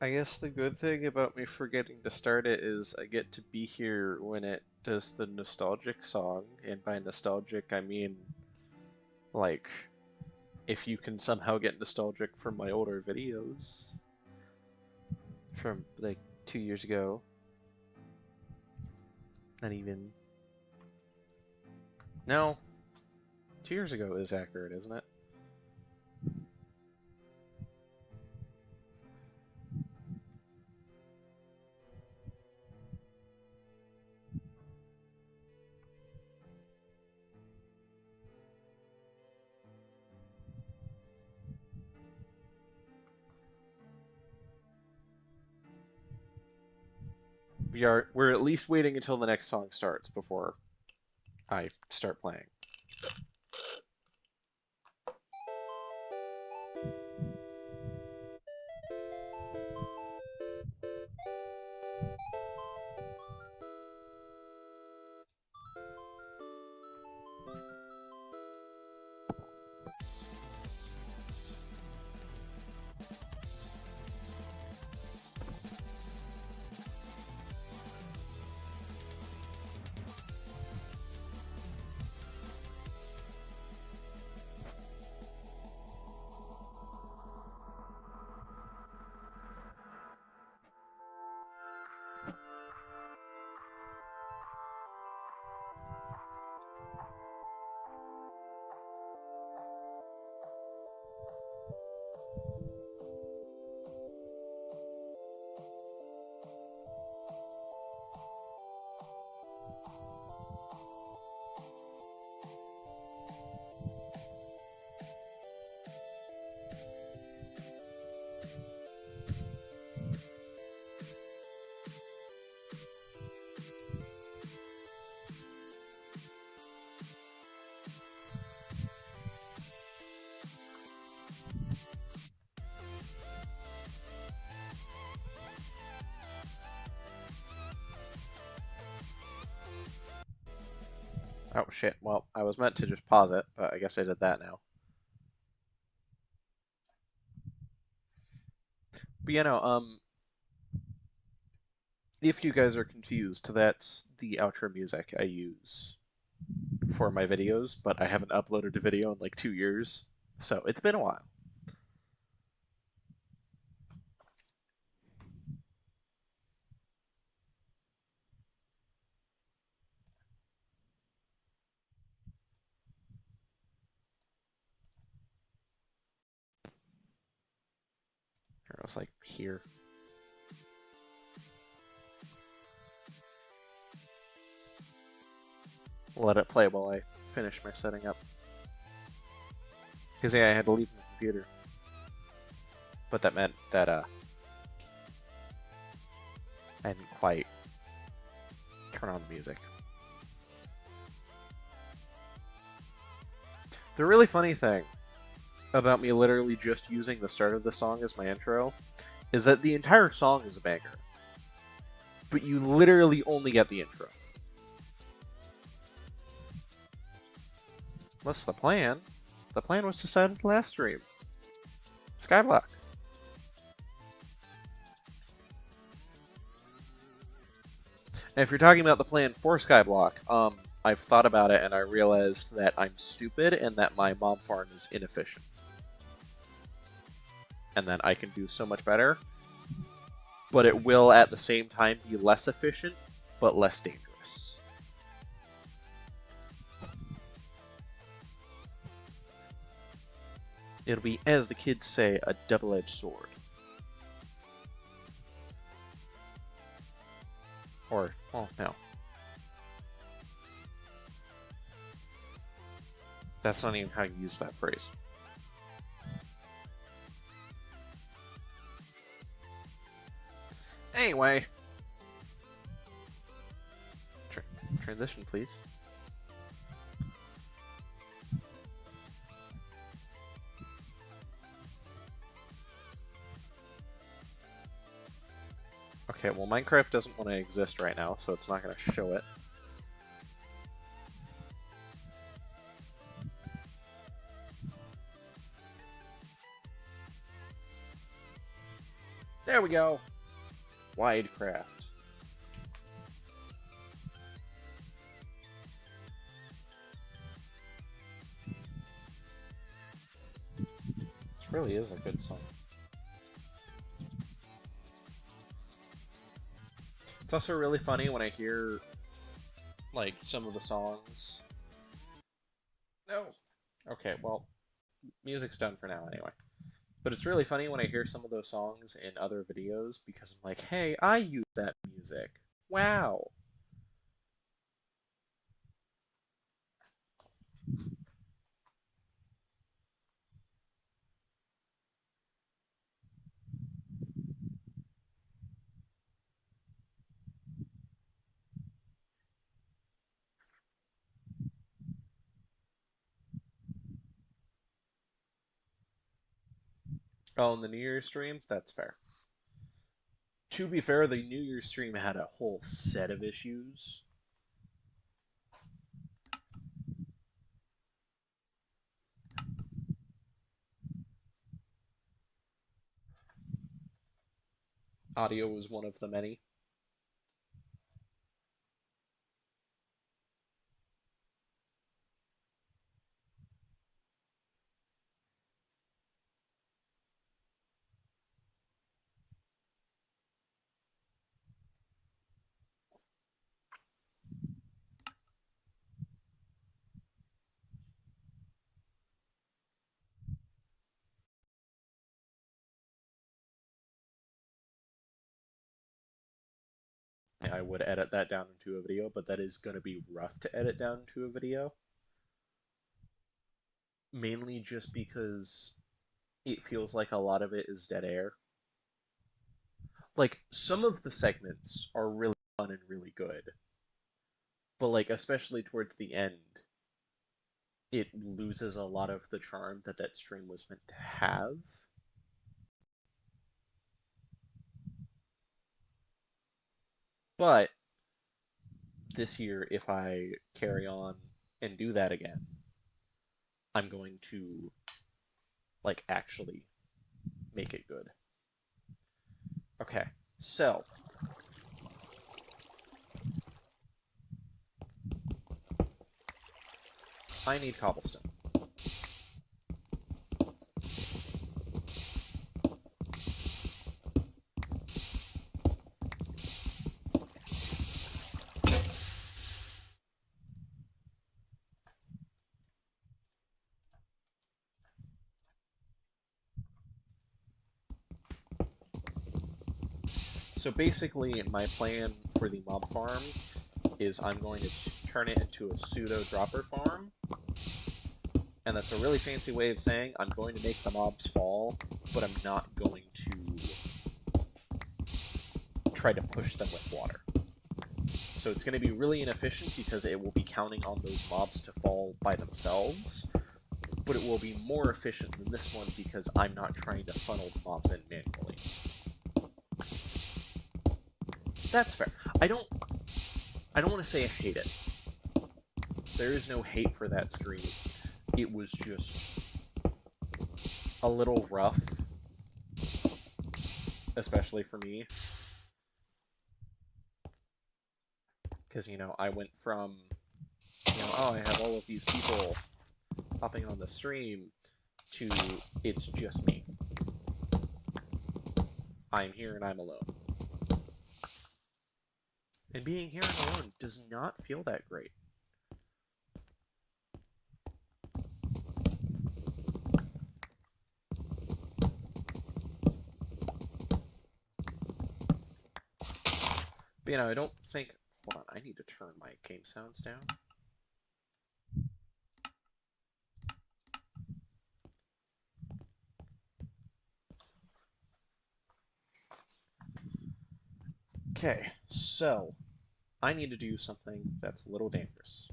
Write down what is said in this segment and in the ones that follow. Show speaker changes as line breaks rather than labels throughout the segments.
I guess the good thing about me forgetting to start it is I get to be here when it does the nostalgic song, and by nostalgic I mean, like, if you can somehow get nostalgic from my older videos from, like, 2 years ago. Not even. No, 2 years ago is accurate, isn't it? We're at least waiting until the next song starts before I start playing. Oh shit, well, I was meant to just pause it, but I guess I did that now. But if you guys are confused, that's the outro music I use for my videos, but I haven't uploaded a video in like 2 years, so it's been a while. I was like, here. Let it play while I finish my setting up. Because, yeah, I had to leave my computer. But that meant that, I didn't quite turn on the music. The really funny thing about me literally just using the start of the song as my intro is that the entire song is a banger. But you literally only get the intro. What's the plan? The plan was decided last stream. Skyblock. And if you're talking about the plan for Skyblock, I've thought about it and I realized that I'm stupid and that my mom farm is inefficient. And then I can do so much better. But it will at the same time be less efficient, but less dangerous. It'll be, as the kids say, a double-edged sword. Or, well, no. That's not even how you use that phrase. Anyway. Transition, please. Okay, well, Minecraft doesn't want to exist right now, so it's not going to show it. There we go. Widecraft. This really is a good song. It's also really funny when I hear, like, some of the songs. No. Okay, well, music's done for now anyway. But it's really funny when I hear some of those songs in other videos because I'm like, hey, I use that music. Wow. Oh, and the New Year's stream? That's fair. To be fair, the New Year's stream had a whole set of issues. Audio was one of the many. I would edit that down into a video, but that is going to be rough to edit down into a video. Mainly just because it feels like a lot of it is dead air. Like, some of the segments are really fun and really good. But, like, especially towards the end, it loses a lot of the charm that that stream was meant to have. But this year, if I carry on and do that again, I'm going to, like, actually make it good. Okay, so I need cobblestone. So basically, my plan for the mob farm is I'm going to turn it into a pseudo dropper farm. And that's a really fancy way of saying I'm going to make the mobs fall, but I'm not going to try to push them with water. So it's going to be really inefficient because it will be counting on those mobs to fall by themselves, but it will be more efficient than this one because I'm not trying to funnel the mobs in manually. That's fair. I don't want to say I hate it. There is no hate for that stream. It was just a little rough, especially for me. Because, you know, I went from, you know, oh, I have all of these people hopping on the stream, to it's just me. I'm here and I'm alone. And being here and alone does not feel that great. But, you know, I don't think... Hold on, I need to turn my game sounds down. Okay, so I need to do something that's a little dangerous.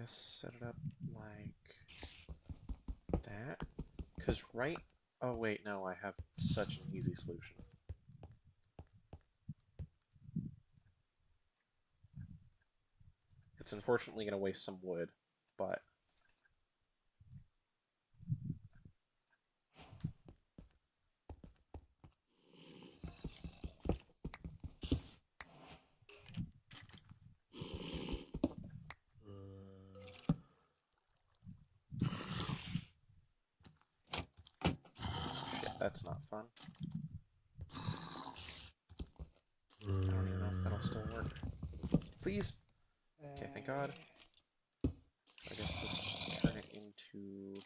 guess set it up like that. Because right... Oh wait, no, I have such an easy solution. It's unfortunately going to waste some wood, but... Shit, that's not fun. I don't even know if that'll still work. Please! Okay, thank God. I guess let's turn it into...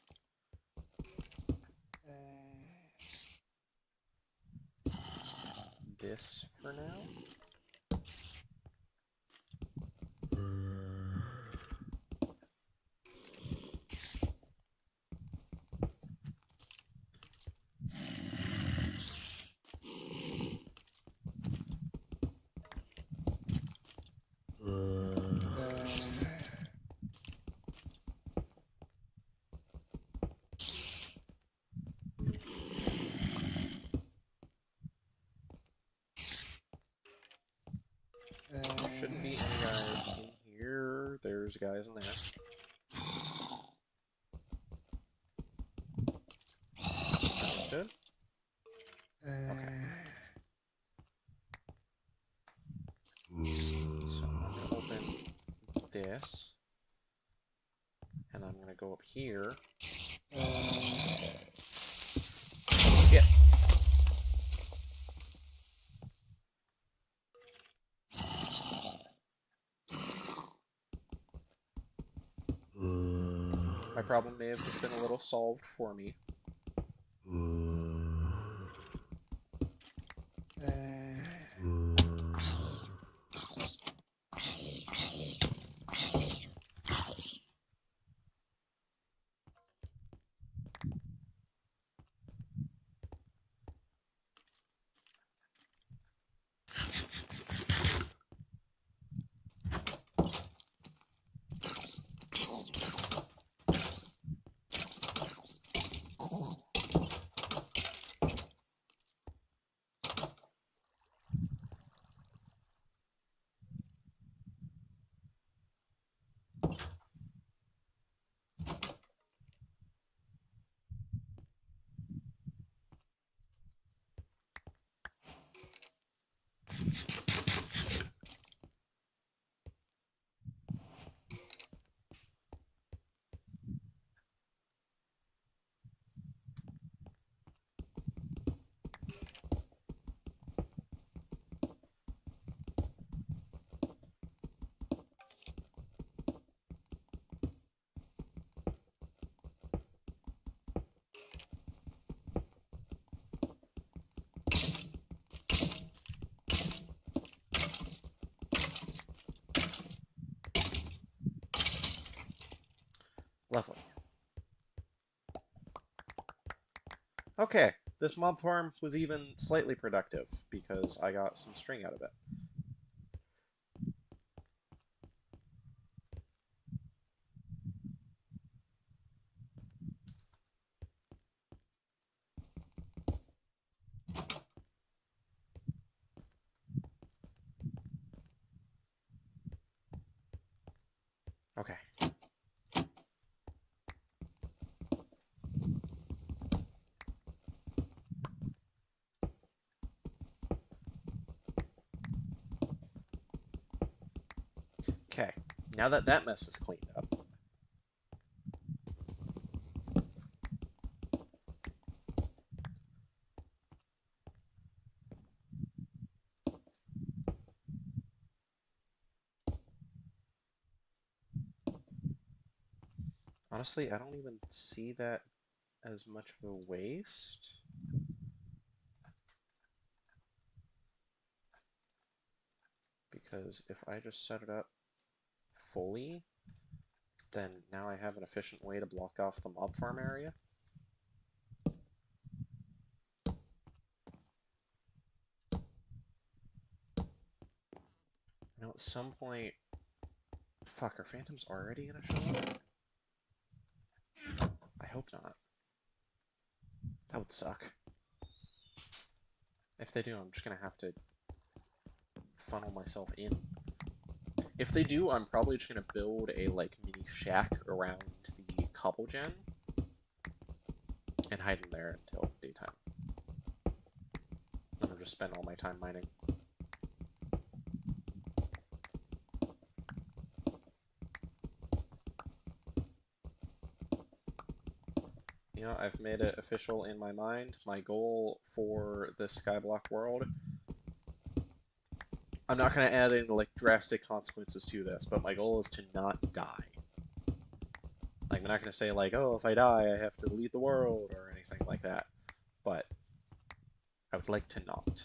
this for now. Shouldn't be any guys in here. There's guys in there. Understood? Okay. So I'm going to open this. And I'm going to go up here. Shit. My problem may have just been a little solved for me. Lovely. Okay, this mob farm was even slightly productive because I got some string out of it. Okay. Okay, now that that mess is cleaned up. Honestly, I don't even see that as much of a waste. Because if I just set it up fully, then now I have an efficient way to block off the mob farm area. Now at some point, Fuck, are phantoms already gonna show up? I hope not. That would suck. If they do, I'm just gonna have to funnel myself in. If they do, I'm probably just gonna build a like mini shack around the cobble gen and hide in there until daytime. And I'll just spend all my time mining. You know, I've made it official in my mind. My goal for this Skyblock world, I'm not going to add any like drastic consequences to this, but my goal is to not die. Like, I'm not going to say like, oh, if I die, I have to leave the world or anything like that. But I would like to not.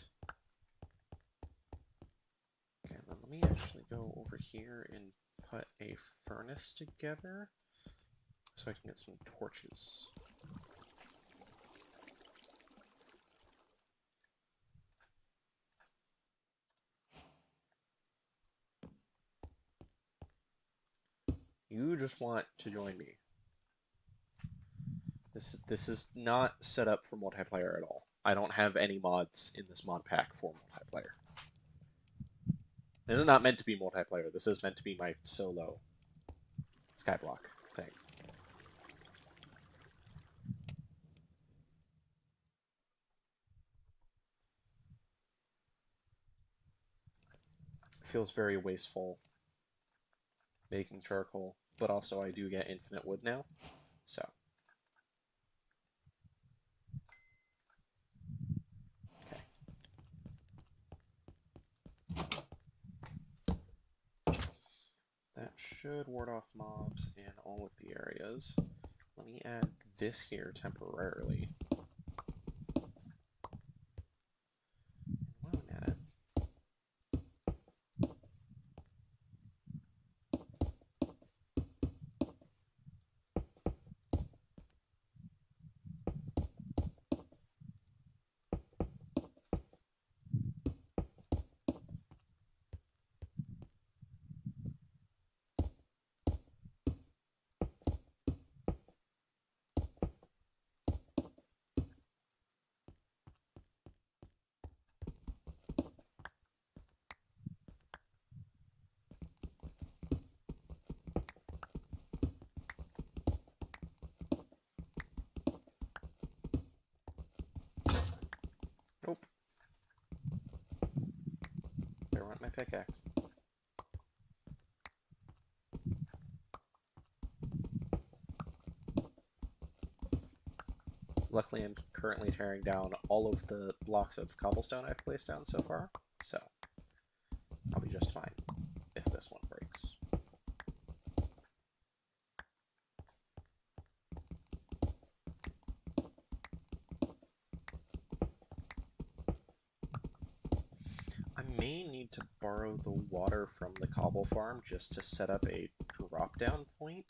Okay, then let me actually go over here and put a furnace together so I can get some torches. You just want to join me. This is not set up for multiplayer at all. I don't have any mods in this mod pack for multiplayer. This is not meant to be multiplayer. This is meant to be my solo Skyblock thing. It feels very wasteful making charcoal, but also I do get infinite wood now, so. That should ward off mobs in all of the areas. Let me add this here temporarily. While I'm at it, nope. There went my pickaxe. Luckily, I'm currently tearing down all of the blocks of cobblestone I've placed down so far, so I'll be just fine if this one breaks. I may need to borrow the water from the cobble farm just to set up a drop-down point.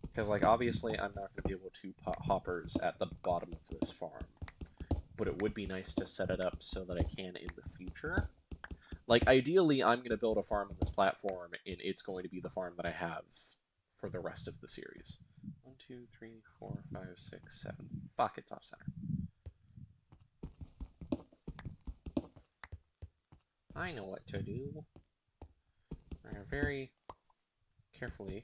Because, like, obviously I'm not going to be able to put hoppers at the bottom of this farm. But it would be nice to set it up so that I can in the future. Like, ideally, I'm going to build a farm on this platform, and it's going to be the farm that I have for the rest of the series. 1, 2, 3, 4, 5, 6, 7. Fuck, it's off center. I know what to do. Very carefully.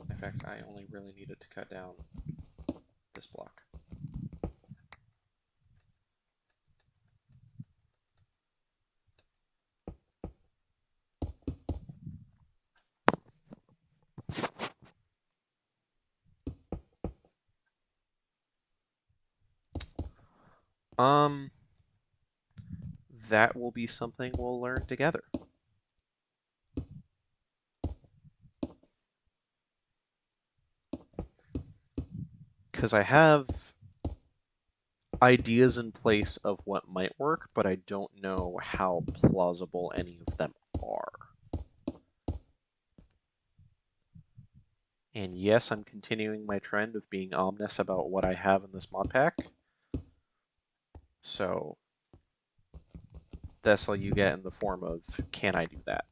In fact, I only really needed to cut down this block. That will be something we'll learn together. Because I have ideas in place of what might work, but I don't know how plausible any of them are. And yes, I'm continuing my trend of being ominous about what I have in this mod pack. So that's all you get in the form of, can I do that?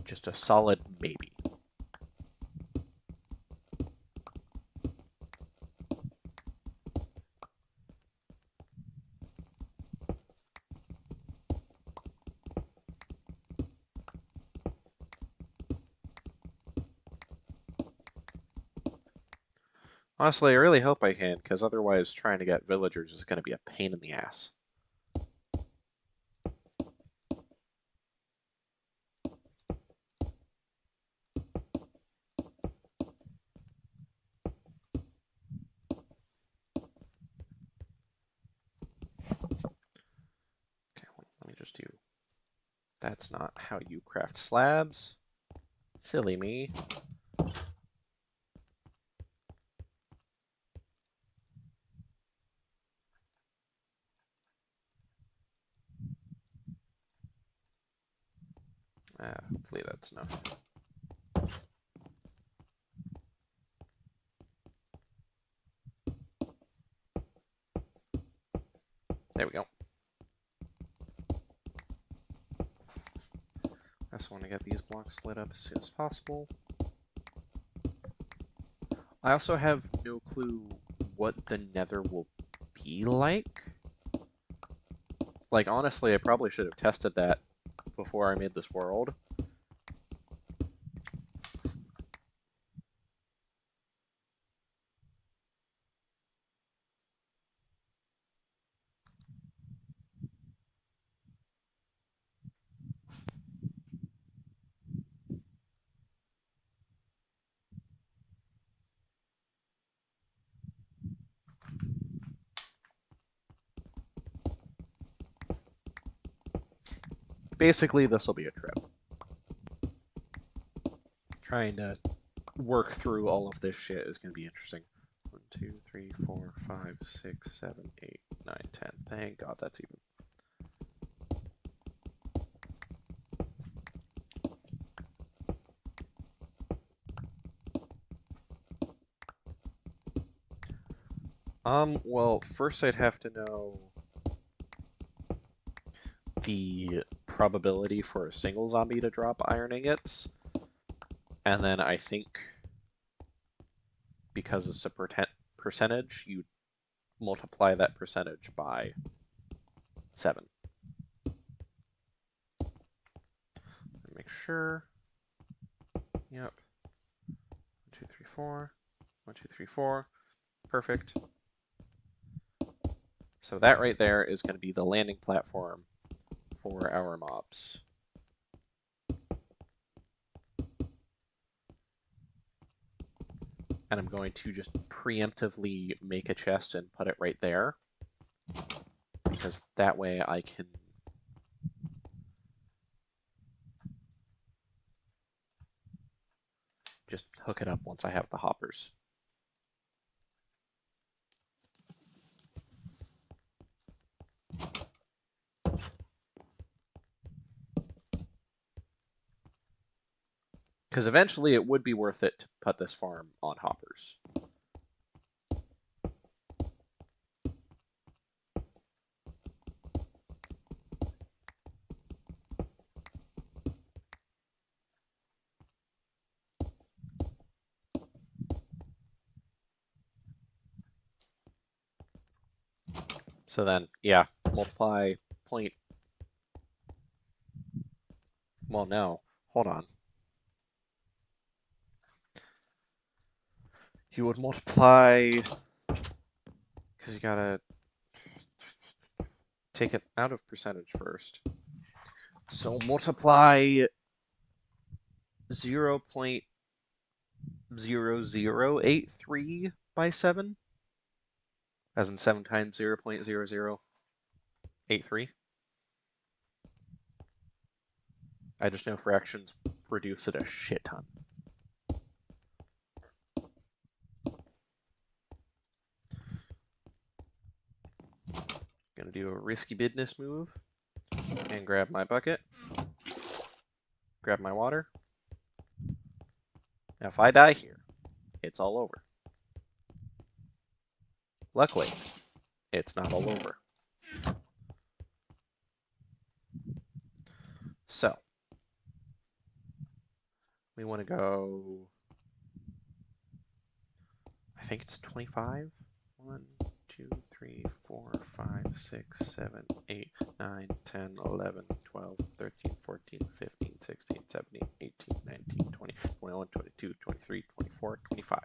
Just a solid maybe. Honestly, I really hope I can, because otherwise trying to get villagers is going to be a pain in the ass. Okay, let me just do... That's not how you craft slabs. Silly me. Hopefully that's enough. There we go. I just want to get these blocks lit up as soon as possible. I also have no clue what the Nether will be like. Like, honestly, I probably should have tested that before I made this world. Basically, this will be a trip. Trying to work through all of this shit is going to be interesting. 1, 2, 3, 4, 5, 6, 7, 8, 9, 10. Thank God that's even. Well, first I'd have to know the probability for a single zombie to drop iron ingots, and then I think because it's a percentage, you multiply that percentage by 7. Make sure. Yep. 1, 2, 3, 4. 1, 2, 3, 4. Perfect. So that right there is going to be the landing platform for our mobs. And I'm going to just preemptively make a chest and put it right there, because that way I can just hook it up once I have the hoppers. Because eventually it would be worth it to put this farm on hoppers. So then, yeah, multiply point... Well, no. Hold on. You would multiply... Because you gotta take it out of percentage first. So multiply 0.0083 by 7, as in 7 times 0.0083. I just know fractions reduce it a shit ton. Gonna do a risky business move and grab my bucket, grab my water, Now, if I die here, it's all over. Luckily, it's not all over. So, we want to go... I think it's 25? 1, 2, 3, 4, 5, 6, 7, 8, 9, 10, 11, 12, 13, 14, 15, 16, 17, 18, 19, 20, 21, 22, 23, 24, 25.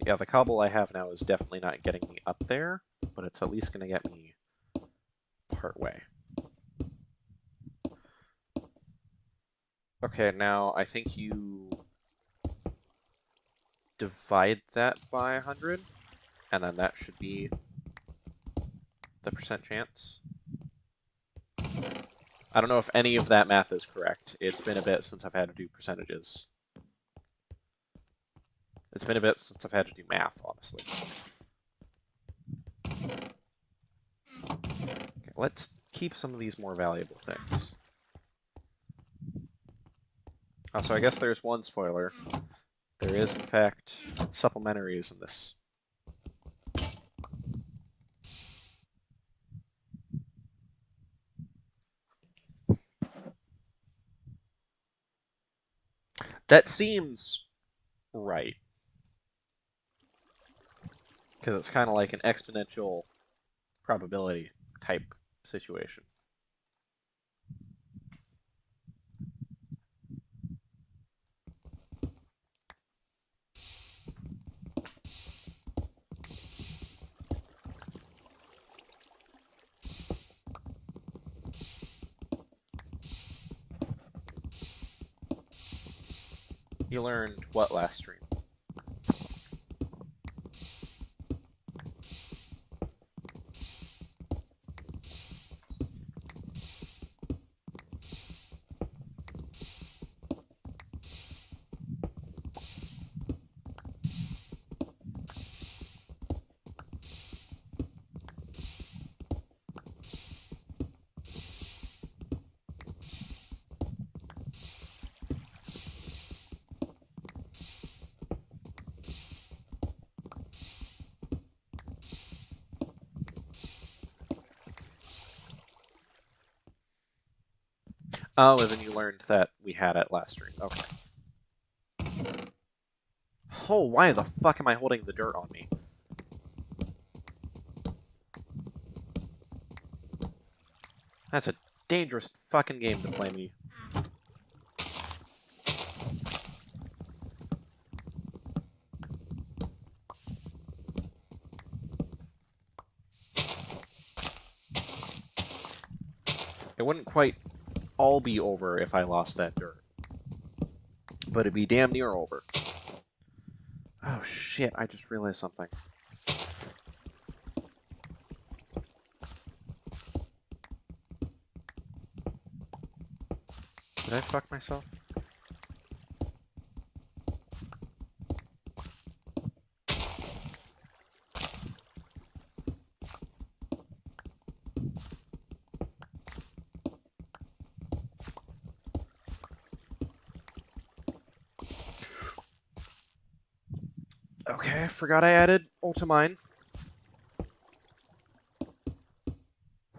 Yeah, the cobble I have now is definitely not getting me up there, but it's at least going to get me part way. Okay, now I think you divide that by 100, and then that should be the percent chance. I don't know if any of that math is correct. It's been a bit since I've had to do percentages. It's been a bit since I've had to do math, honestly. Okay, let's keep some of these more valuable things. So I guess there's one spoiler. There is, in fact, supplementaries in this. That seems right. Because it's kind of like an exponential probability type situation. You learned what last stream? Oh, as in you learned that we had it last stream. Okay. Oh, why the fuck am I holding the dirt on me? That's a dangerous fucking game to play me. It wouldn't quite all be over if I lost that dirt. But it'd be damn near over. Oh shit, I just realized something. Did I fuck myself? Okay, I forgot I added Ultimine.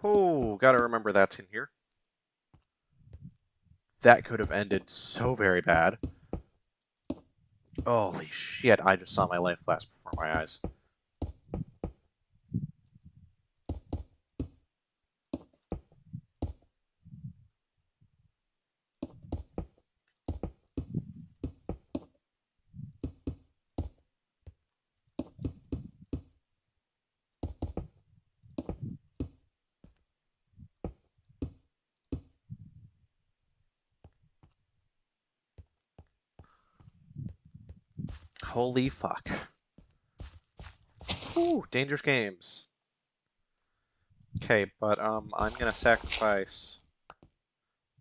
Oh, gotta remember that's in here. That could have ended so very bad. Holy shit, I just saw my life flash before my eyes. Holy fuck. Ooh, dangerous games. Okay, but I'm gonna sacrifice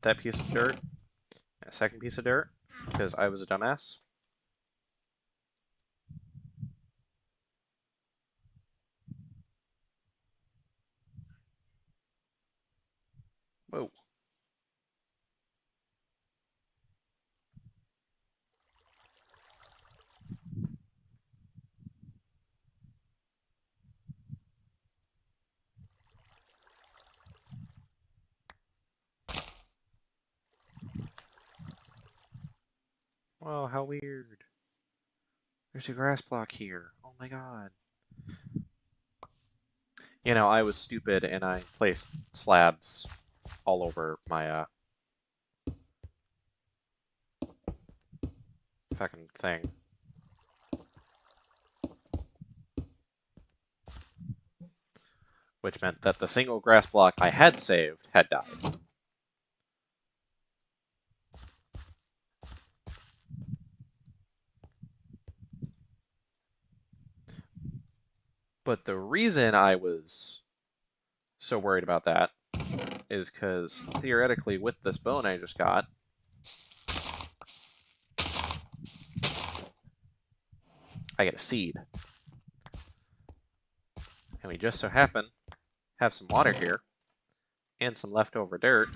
that piece of dirt and a second piece of dirt because I was a dumbass. Whoa. Whoa, how weird. There's a grass block here. Oh my god. You know, I was stupid and I placed slabs all over my fucking thing. Which meant that the single grass block I had saved had died. But the reason I was so worried about that is because theoretically with this bone I just got, I get a seed. And we just so happen have some water here and some leftover dirt.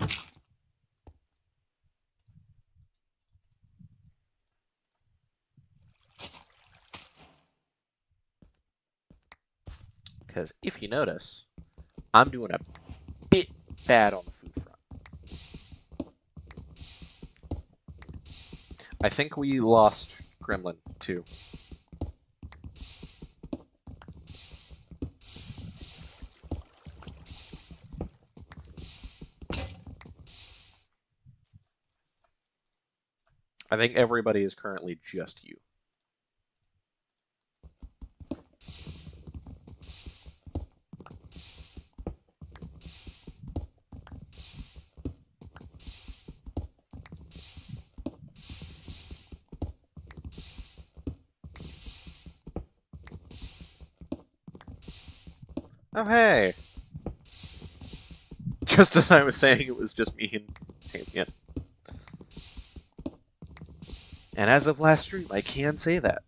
Because if you notice, I'm doing a bit bad on the food front. I think we lost Gremlin too. I think everybody is currently just you. Oh, hey! Just as I was saying it was just me and Damien. And as of last stream, I can say that.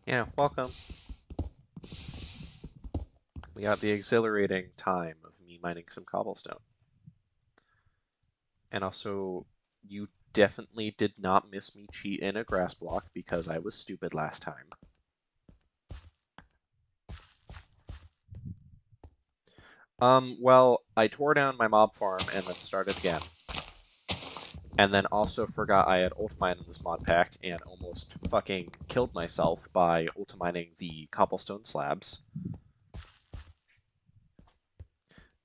Yeah, welcome. We got the exhilarating time of me mining some cobblestone. And also, you definitely did not miss me cheat in a grass block because I was stupid last time. Well, I tore down my mob farm and then started again. And then also forgot I had ultimine in this mod pack and almost fucking killed myself by ultimining the cobblestone slabs.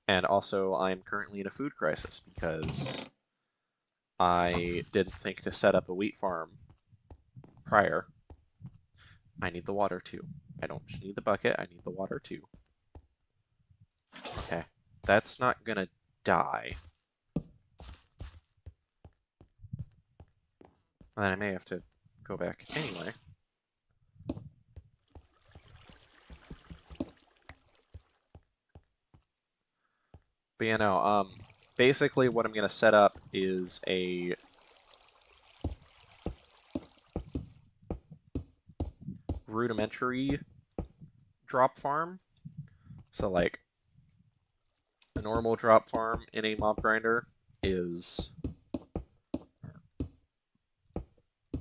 And also, I'm currently in a food crisis because I didn't think to set up a wheat farm prior. I need the water too. I don't just need the bucket, I need the water too. Okay, that's not gonna die. And then I may have to go back anyway. But you know, basically what I'm gonna set up is a rudimentary drop farm. So like a normal drop farm in a mob grinder is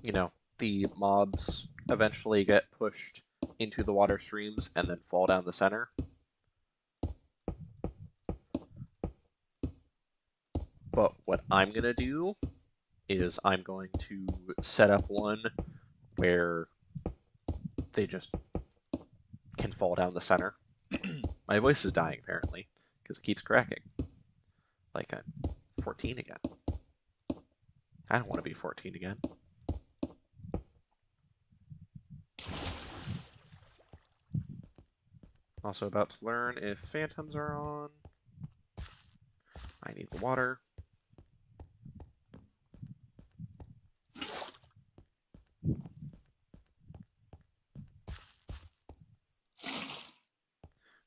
you know, the mobs eventually get pushed into the water streams and then fall down the center. But what I'm going to do is I'm going to set up one where they just can fall down the center. My voice is dying, apparently, because it keeps cracking. Like I'm 14 again. I don't want to be 14 again. Also about to learn if phantoms are on. I need the water.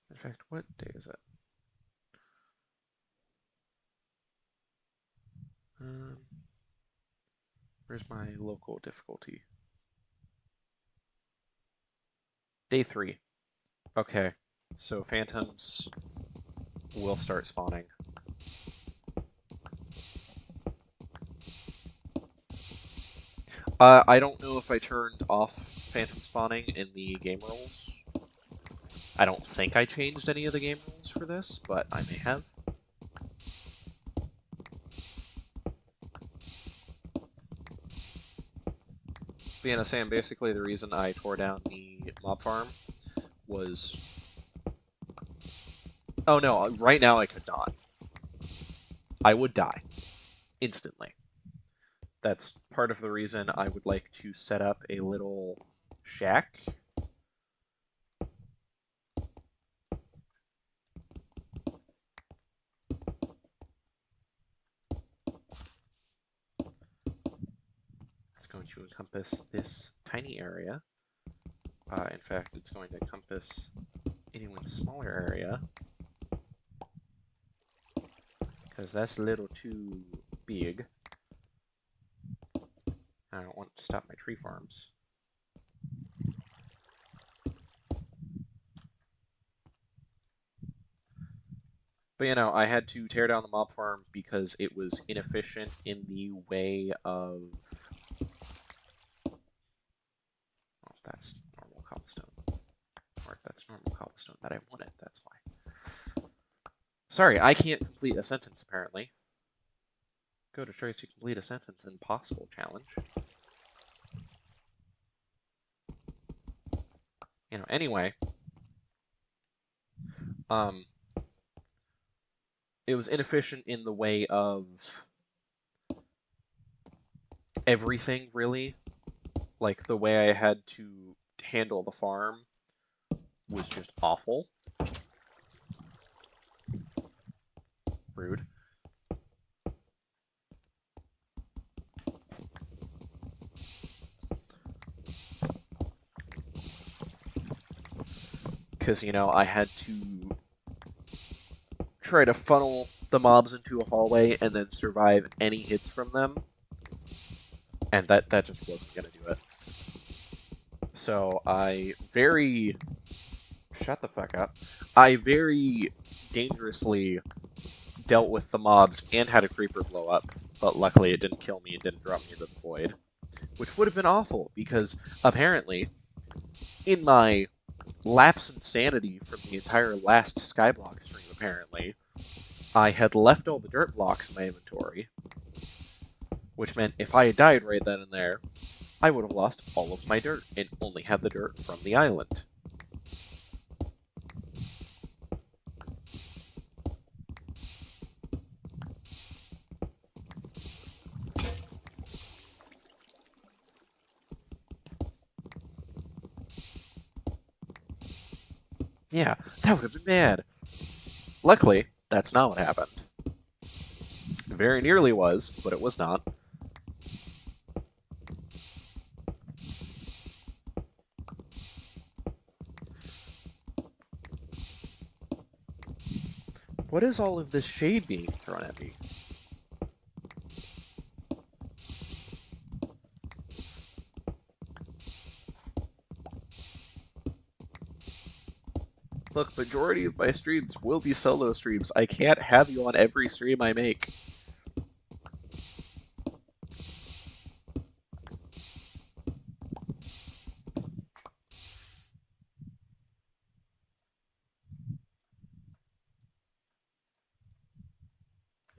In fact, what day is it? Where's my local difficulty? Day 3. Okay, so phantoms will start spawning. I don't know if I turned off phantom spawning in the game rules. I don't think I changed any of the game rules for this, but I may have. But yeah, Sam, basically the reason I tore down the mob farm was... Oh no, right now I could not. I would die. Instantly. That's part of the reason I would like to set up a little shack. It's going to encompass this tiny area. In fact, it's going to encompass anyone's smaller area. Because that's a little too big. I don't want to stop my tree farms. But you know, I had to tear down the mob farm because it was inefficient in the way of... Oh, that's normal cobblestone. Or that's normal cobblestone that I wanted, that's why. Sorry, I can't complete a sentence, apparently. Go to tries to complete a sentence, impossible challenge. You know, anyway. It was inefficient in the way of everything, really. Like, the way I had to handle the farm was just awful. Rude. Because, you know, I had to try to funnel the mobs into a hallway and then survive any hits from them. And that just wasn't going to do it. So I very... Shut the fuck up. I very dangerously dealt with the mobs and had a creeper blow up, but luckily it didn't kill me and didn't drop me into the void. Which would have been awful, because apparently, in my lapse in sanity from the entire last Skyblock stream, apparently, I had left all the dirt blocks in my inventory, which meant if I had died right then and there, I would have lost all of my dirt and only had the dirt from the island. Yeah, that would have been bad. Luckily, that's not what happened. It very nearly was, but it was not. What is all of this shade being thrown at me? Look, majority of my streams will be solo streams. I can't have you on every stream I make.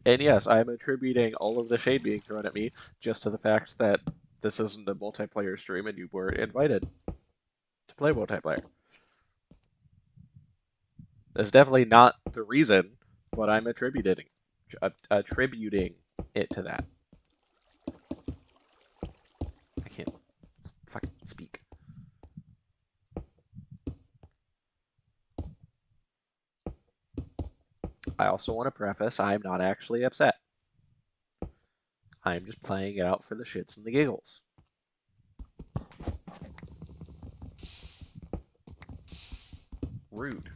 And yes, I'm attributing all of the shade being thrown at me just to the fact that this isn't a multiplayer stream and you weren't invited to play multiplayer. That's definitely not the reason, but I'm attributing it to that. I can't fucking speak. I also want to preface, I'm not actually upset. I'm just playing it out for the shits and the giggles. Rude.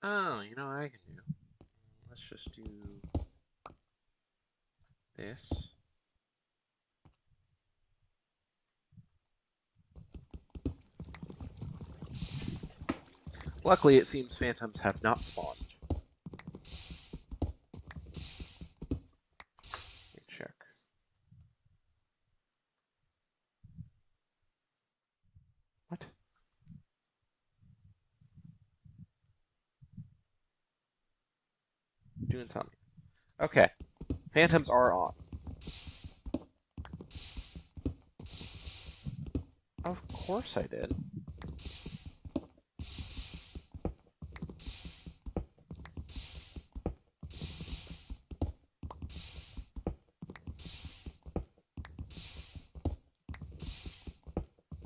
Oh, you know what I can do? Let's just do this. Luckily, it seems phantoms have not spawned. Let me check. What? Doing something. Okay. Phantoms are on. Of course I did.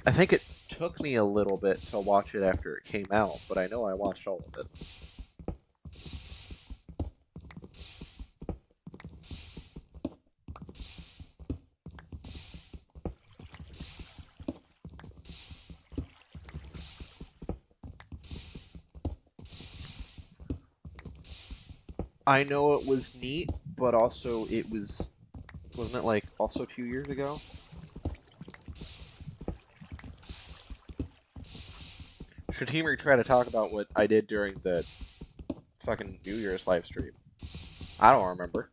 I think it took me a little bit to watch it after it came out, but I know I watched all of it. I know it was neat, but also it was... Wasn't it, like, also 2 years ago? Should Teamer try to talk about what I did during the fucking New Year's live stream? I don't remember.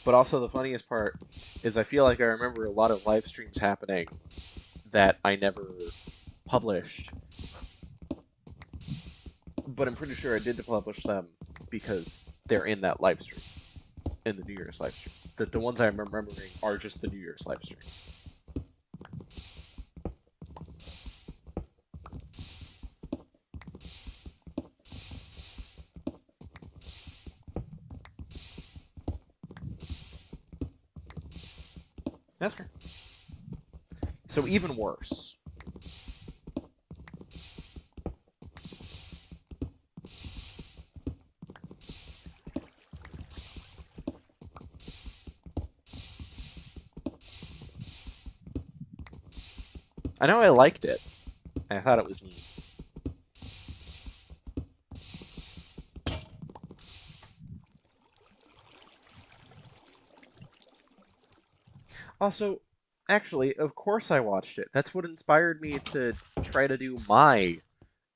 But also the funniest part is I feel like I remember a lot of live streams happening that I never published. But I'm pretty sure I did publish them because they're in that live stream. In the New Year's live stream. The ones I'm remembering are just the New Year's live stream. That's fair. So even worse. I know I liked it. I thought it was neat. Also, actually, of course I watched it. That's what inspired me to try to do my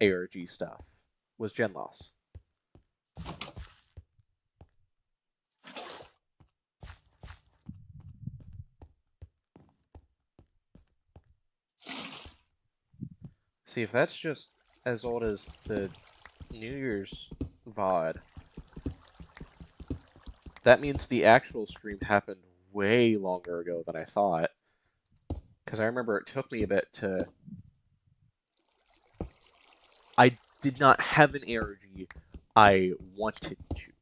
ARG stuff, was Gen Loss. See, if that's just as old as the New Year's VOD, that means the actual stream happened way longer ago than I thought. Because I remember it took me a bit to... I did not have an ARG I wanted to.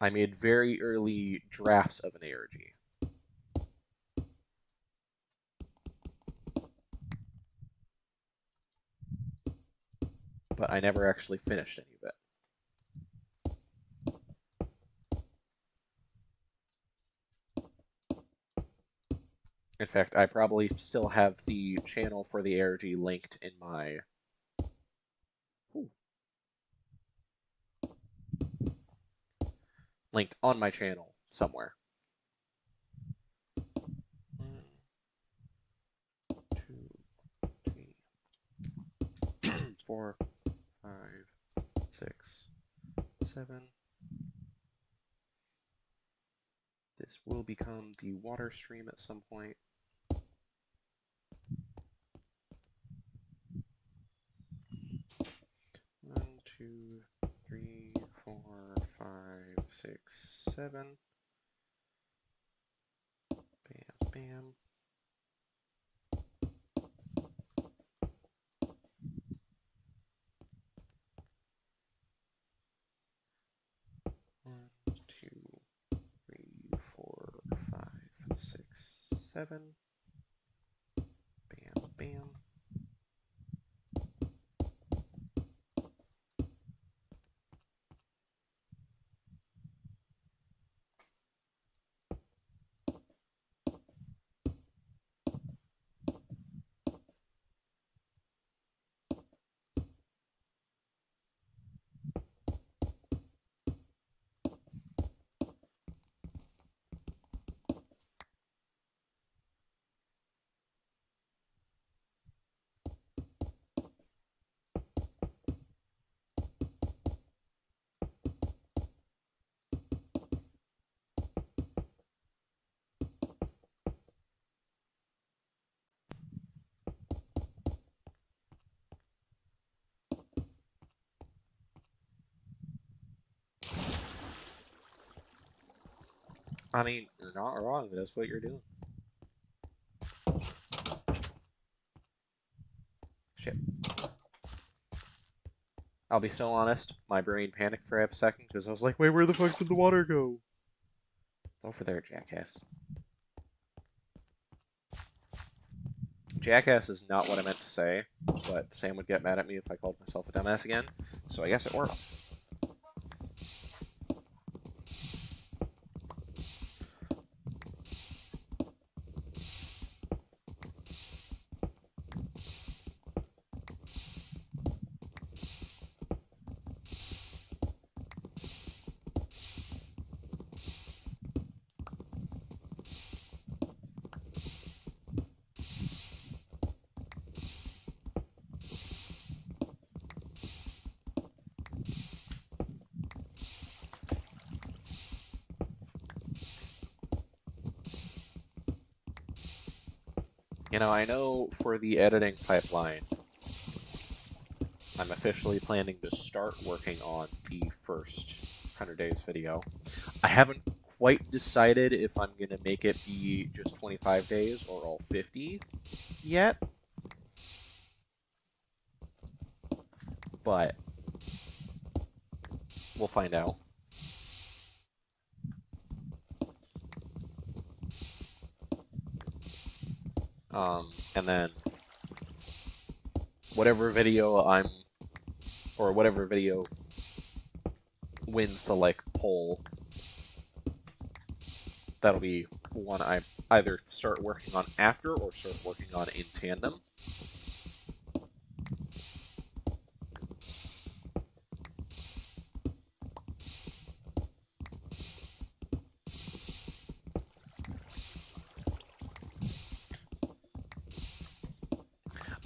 I made very early drafts of an ARG. But I never actually finished any of it. In fact, I probably still have the channel for the ARG linked in my... Ooh. Linked on my channel somewhere. 1, 2, 3, 4, 5, 6, 7. This will become the water stream at some point. 1, 2, 3, 4, 5, 6, 7. Bam, bam. One, 2, 3, 4, 5, 6, 7. Bam, bam. I mean, you're not wrong. That's what you're doing. Shit. I'll be so honest. My brain panicked for half a second because I was like, wait, where the fuck did the water go? It's over there, jackass. Jackass is not what I meant to say, but Sam would get mad at me if I called myself a dumbass again, so I guess it worked. You know, I know for the editing pipeline, I'm officially planning to start working on the first 100 Days video. I haven't quite decided if I'm going to make it be just 25 days or all 50 yet. But we'll find out. And then whatever video whatever video wins the like poll, that'll be one I either start working on after or start working on in tandem.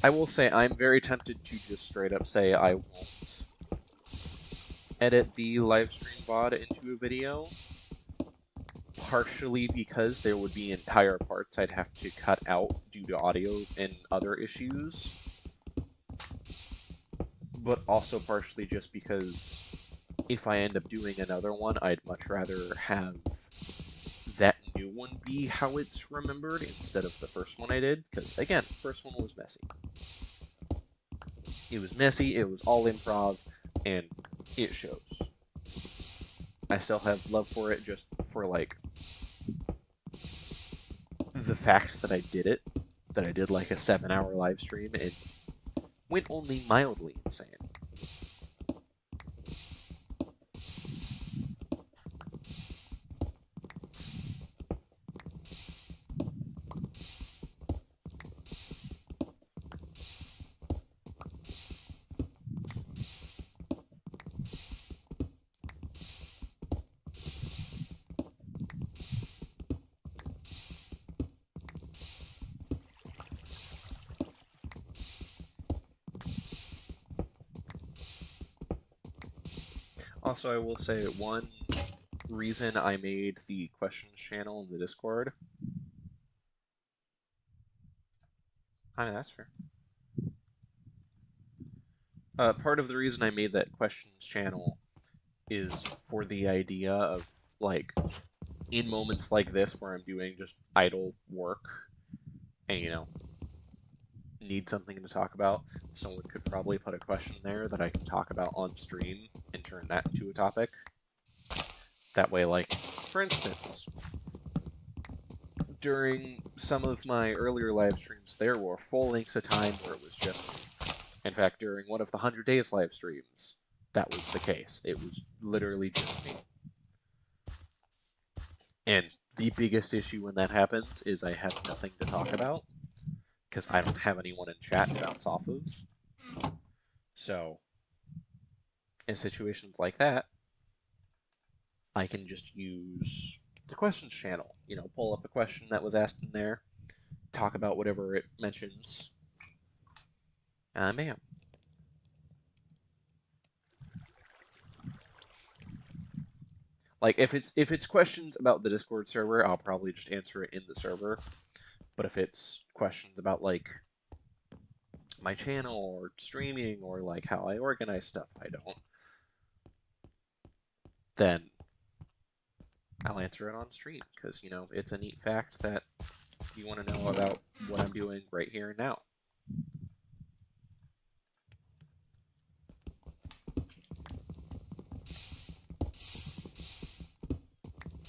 I will say I'm very tempted to just straight up say I won't edit the livestream VOD into a video, partially because there would be entire parts I'd have to cut out due to audio and other issues, but also partially just because if I end up doing another one, I'd much rather have that new one be how it's remembered instead of the first one I did, because again, the first one was messy. It was messy, it was all improv, and it shows. I still have love for it just for, like, the fact that I did it, that I did, like, a 7-hour live stream, and went only mildly insane. Also, I will say one reason I made the questions channel in the Discord. I mean, that's fair. Part of the reason I made that questions channel is for the idea of, like, in moments like this where I'm doing just idle work and, you know, need something to talk about, someone could probably put a question there that I can talk about on stream and turn that into a topic. That way, like, for instance, during some of my earlier live streams, there were full lengths of time where it was just me. In fact, during one of the 100 Days live streams, that was the case. It was literally just me. And the biggest issue when that happens is I have nothing to talk about, because I don't have anyone in chat to bounce off of. So, in situations like that, I can just use the questions channel. You know, pull up a question that was asked in there, talk about whatever it mentions. Ma'am. Like, if it's questions about the Discord server, I'll probably just answer it in the server. But if it's questions about, like, my channel or streaming or, like, how I organize stuff, I don't, then I'll answer it on stream, because, you know, it's a neat fact that you want to know about what I'm doing right here and now.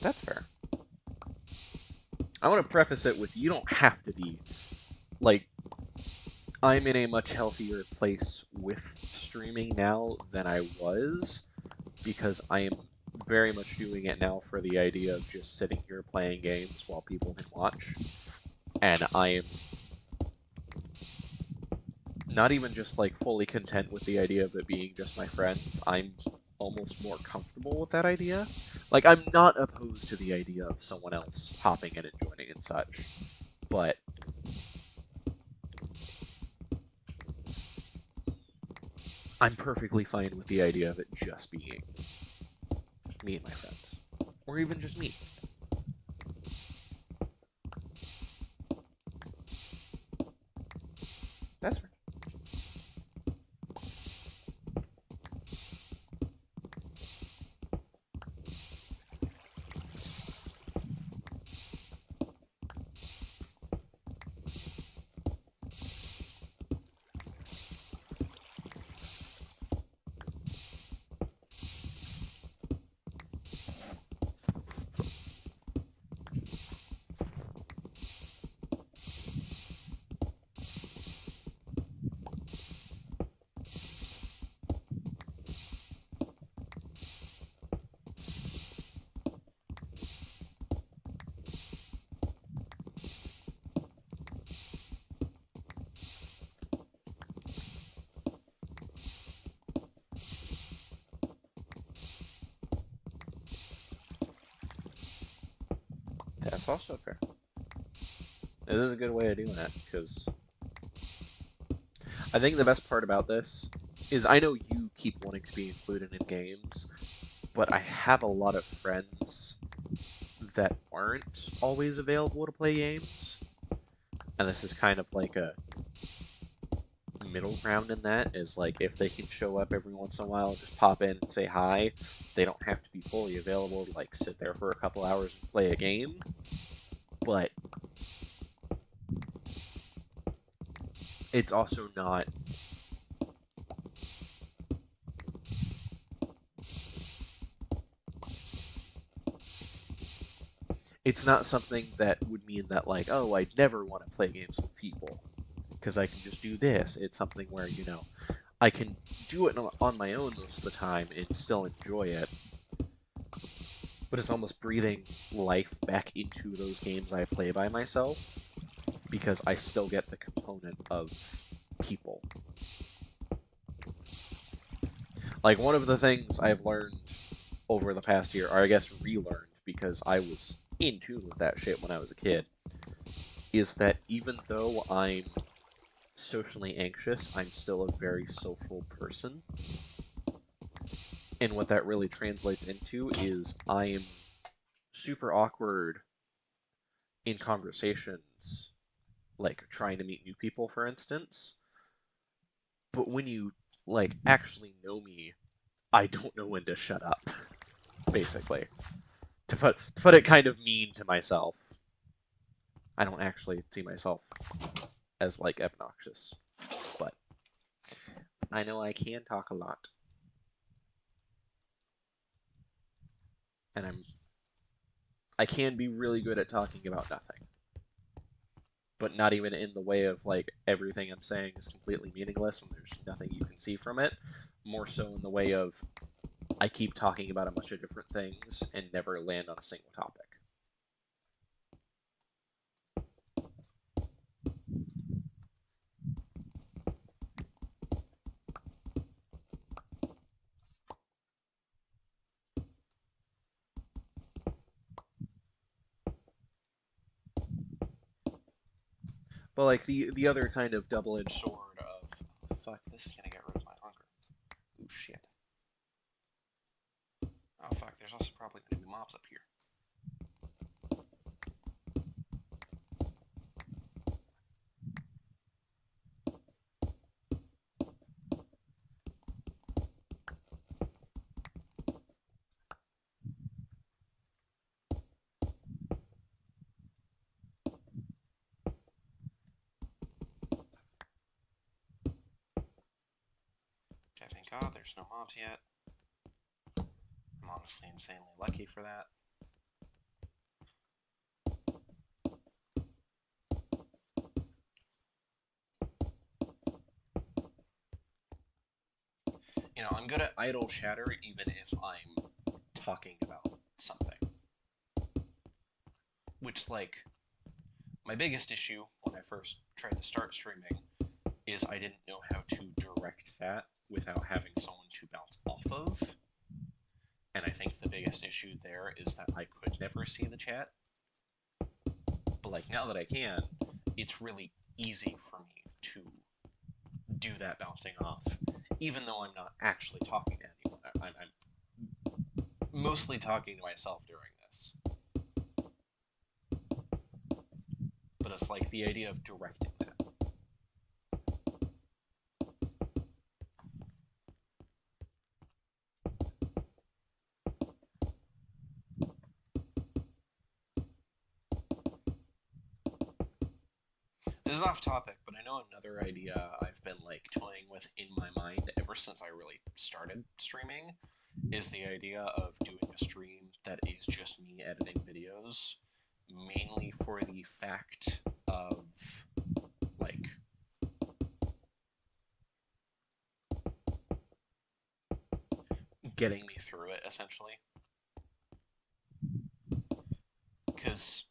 That's fair. I want to preface it with, you don't have to be, like, I'm in a much healthier place with streaming now than I was, because I am very much doing it now for the idea of just sitting here playing games while people can watch. And I am not even just, like, fully content with the idea of it being just my friends. I'm almost more comfortable with that idea. Like, I'm not opposed to the idea of someone else hopping in and joining and such, but I'm perfectly fine with the idea of it just being me and my friends. Or even just me. That's fair. That's also fair. This is a good way of doing it, because I think the best part about this is I know you keep wanting to be included in games, but I have a lot of friends that aren't always available to play games, and this is kind of like a middle ground in that, is like, if they can show up every once in a while and just pop in and say hi, they don't have to be fully available to, like, sit there for a couple hours and play a game, but it's also not something that would mean that, like, oh, I never want to play games with people because I can just do this. It's something where, you know, I can do it on my own most of the time and still enjoy it, but it's almost breathing life back into those games I play by myself, because I still get the component of people. Like, one of the things I've learned over the past year, or I guess relearned, because I was in tune with that shit when I was a kid, is that even though I'm socially anxious, I'm still a very social person. And what that really translates into is I'm super awkward in conversations, like trying to meet new people, for instance. But when you like actually know me, I don't know when to shut up, basically. To put it kind of mean to myself. I don't actually see myself as like obnoxious, but I know I can talk a lot. And I can be really good at talking about nothing. But not even in the way of like everything I'm saying is completely meaningless and there's nothing you can see from it. More so in the way of I keep talking about a bunch of different things and never land on a single topic. But like the other kind of double-edged sword of fuck, this is gonna get rid of my hunger. Ooh shit. Oh fuck, there's also probably gonna be mobs up here. Okay, thank God there's no mobs yet. I'm honestly insanely lucky for that. You know, I'm good at idle chatter even if I'm talking about something. Which, like, my biggest issue when I first tried to start streaming is I didn't know how to direct that without having someone to bounce off of. And I think the biggest issue there is that I could never see the chat. But, like, now that I can, it's really easy for me to do that bouncing off, even though I'm not actually talking to anyone. I'm mostly talking to myself during this. But it's like the idea of directing that. This is off topic, but I know another idea I've been like toying with in my mind ever since I really started streaming is the idea of doing a stream that is just me editing videos, mainly for the fact of like getting me through it essentially. Because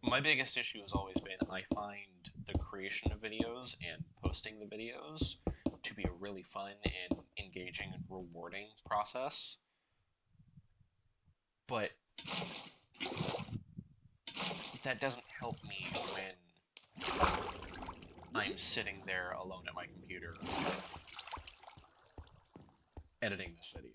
my biggest issue has always been I find the creation of videos and posting the videos to be a really fun and engaging and rewarding process. But that doesn't help me when I'm sitting there alone at my computer editing this video.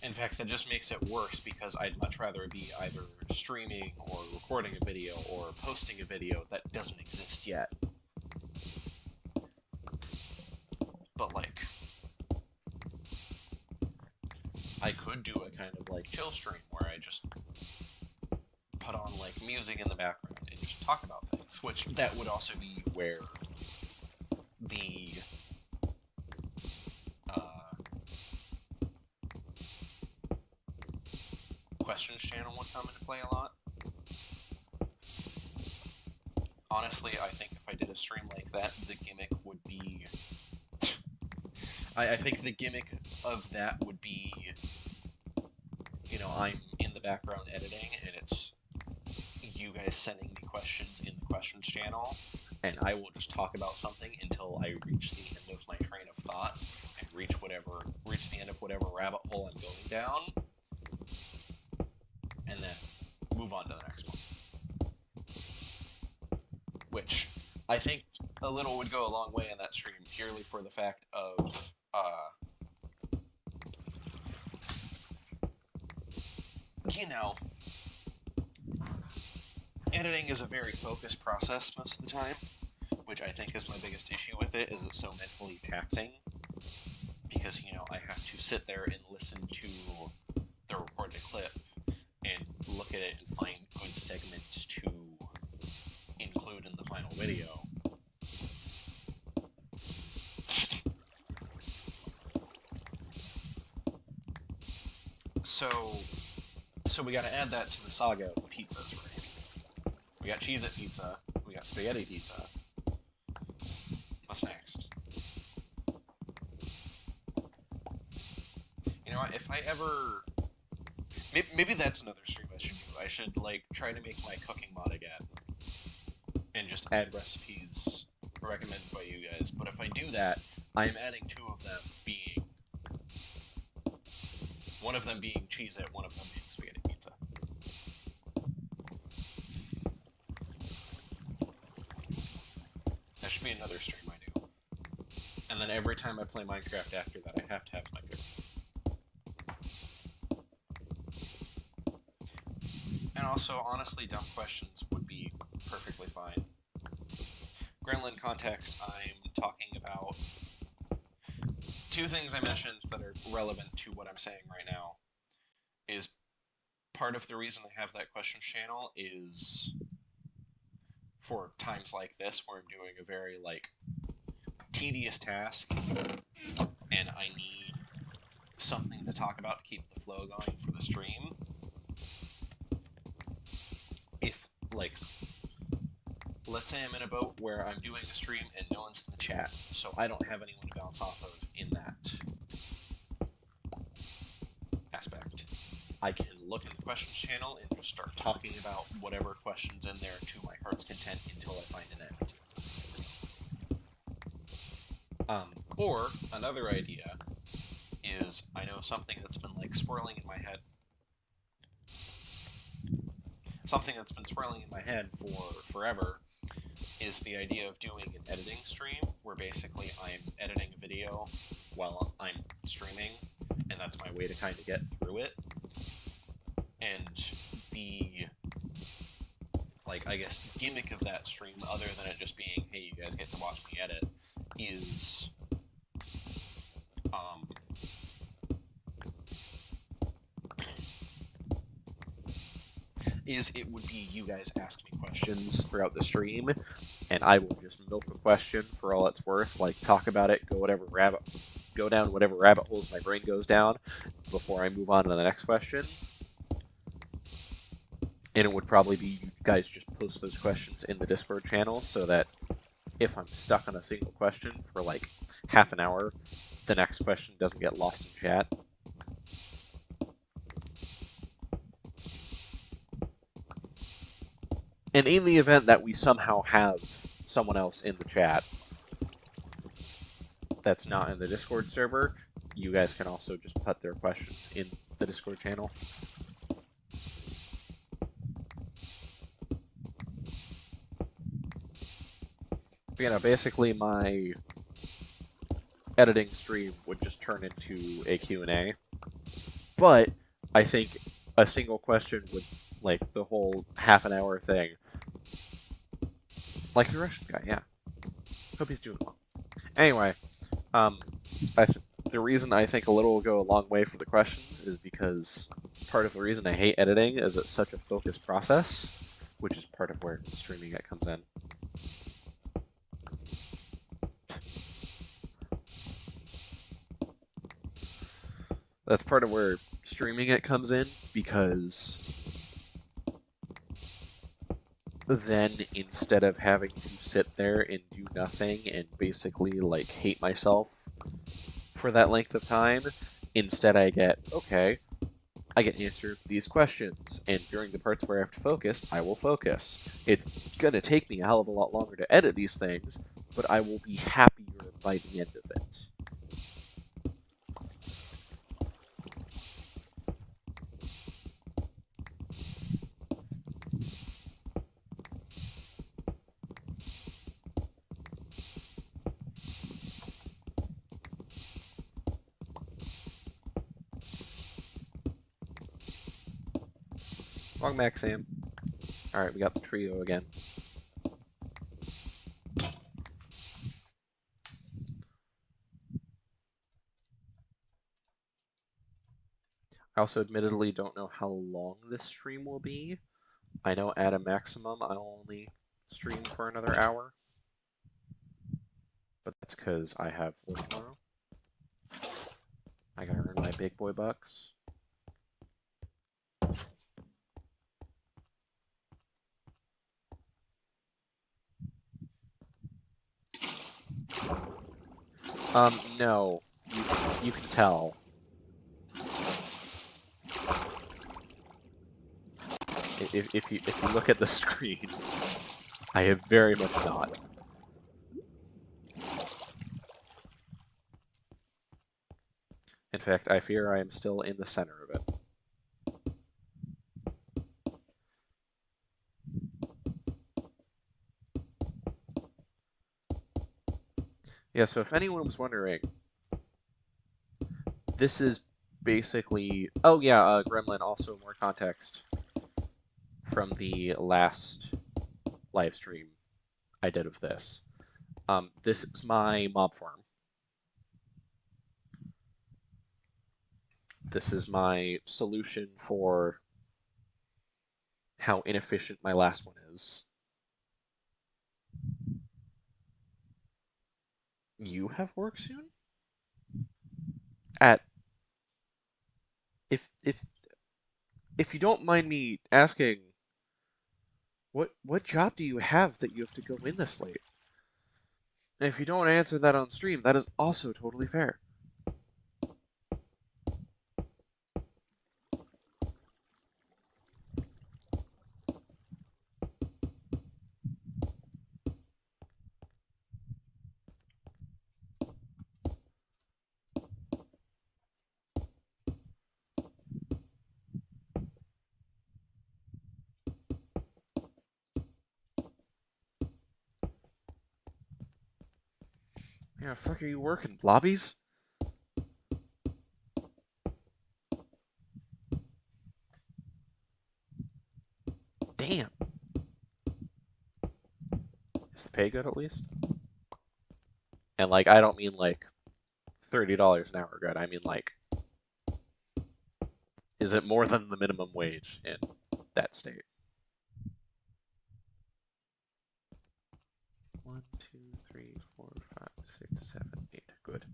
In fact, that just makes it worse because I'd much rather be either streaming or recording a video or posting a video that doesn't exist yet. But like, I could do a kind of like chill stream where I just put on like music in the background and just talk about things, which that would also be where the questions channel would come into play a lot. Honestly, I think if I did a stream like that, the gimmick would be... I think the gimmick of that would be, you know, I'm in the background editing, and it's you guys sending me questions in the questions channel, and I will just talk about something until I reach the end of my train of thought, and reach the end of whatever rabbit hole I'm going down, and then move on to the next one. Which, I think a little would go a long way in that stream, purely for the fact of, you know, editing is a very focused process most of the time, which I think is my biggest issue with it, is it's so mentally taxing. Because, you know, I have to sit there and listen to the recorded clip and look at it and find good segments to include in the final video. So we gotta add that to the saga of pizzas, right? We got Cheez-It pizza, we got spaghetti pizza. What's next? You know what, if I ever... Maybe that's another stream I should do. I should, like, try to make my cooking mod again. And just add recipes recommended by you guys. But if I do that, I'm adding two of them being... one of them being Cheez-It, one of them being spaghetti pizza. That should be another stream I do. And then every time I play Minecraft after that, I have to have my cooking. And also, honestly, dumb questions would be perfectly fine. Gremlin context, I'm talking about two things I mentioned that are relevant to what I'm saying right now. Is part of the reason I have that questions channel is for times like this where I'm doing a very, like, tedious task and I need something to talk about to keep the flow going for the stream. If, like, let's say I'm in a boat where I'm doing a stream and no one's in the chat, so I don't have anyone to bounce off of in that aspect. I can look in the questions channel and just start talking about whatever questions in there to my heart's content until I find an end. Or, another idea is, I know something that's been, like, swirling in my head. Something that's been swirling in my head for forever is the idea of doing an editing stream, where basically I'm editing a video while I'm streaming, and that's my way to kind of get through it. And the, like, I guess, gimmick of that stream, other than it just being, hey, you guys get to watch me edit, is, it would be you guys ask me questions throughout the stream, and I will just milk a question for all it's worth, like, talk about it, go down whatever rabbit holes my brain goes down before I move on to the next question. And it would probably be you guys just post those questions in the Discord channel, so that if I'm stuck on a single question for, like, half an hour, the next question doesn't get lost in chat. And in the event that we somehow have someone else in the chat that's not in the Discord server, you guys can also just put their questions in the Discord channel. But, you know, basically my editing stream would just turn into a Q&A. But I think a single question would, like, the whole half an hour thing. Like the Russian guy, yeah. Hope he's doing well. Anyway, the reason I think a little will go a long way for the questions is because part of the reason I hate editing is it's such a focused process, which is part of where streaming it comes in. That's part of where streaming it comes in, because then instead of having to sit there and do nothing and basically, like, hate myself for that length of time, instead I get, okay, I get to answer these questions, and during the parts where I have to focus, I will focus. It's gonna take me a hell of a lot longer to edit these things, but I will be happier by the end of it. Welcome back, Sam. Alright, we got the trio again. I also admittedly don't know how long this stream will be. I know at a maximum I'll only stream for another hour. But that's because I have work tomorrow. I gotta earn my big boy bucks. No. You can tell. If you look at the screen, I have very much not. In fact, I fear I am still in the center of it. Yeah, so if anyone was wondering, this is basically... Oh yeah, Gremlin, also more context from the last live stream I did of this. This is my mob farm. This is my solution for how inefficient my last one is. You have work soon? At if you don't mind me asking, what job do you have that you have to go in this late? And if you don't answer that on stream, that is also totally fair. Yeah, fuck are you working? Lobbies? Damn. Is the pay good at least? And like, I don't mean like $30 an hour good. I mean like, is it more than the minimum wage in that state? 1, 2, 3, 4, 5, 6, 7, 8. Good.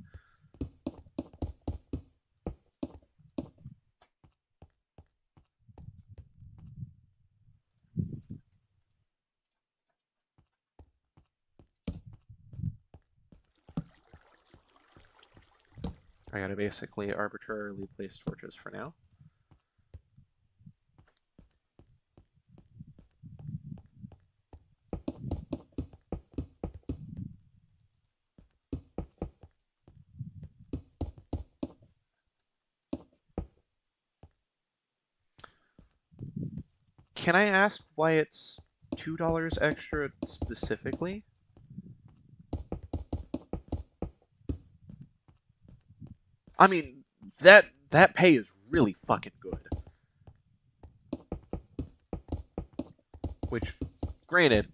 I gotta basically arbitrarily place torches for now. Can I ask why it's $2 extra specifically? I mean, that pay is really fucking good. Which, granted,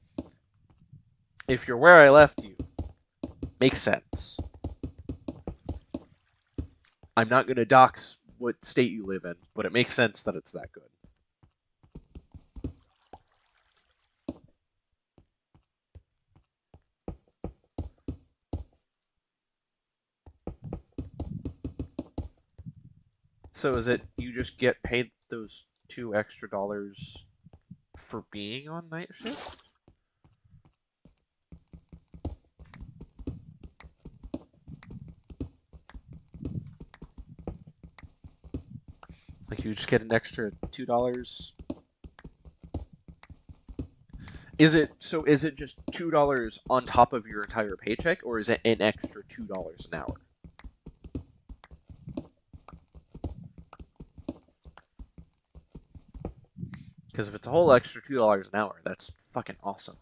if you're where I left you, makes sense. I'm not gonna dox what state you live in, but it makes sense that it's that good. So is it you just get paid those $2 extra for being on night shift? Like you just get an extra $2? Is it just $2 on top of your entire paycheck, or is it an extra $2 an hour? Because if it's a whole extra $2 an hour, that's fucking awesome.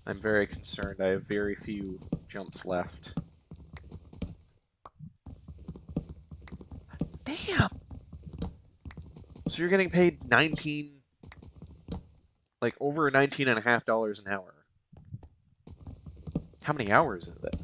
I'm very concerned. I have very few jumps left. Damn! So you're getting paid over $19.50 an hour. How many hours is it?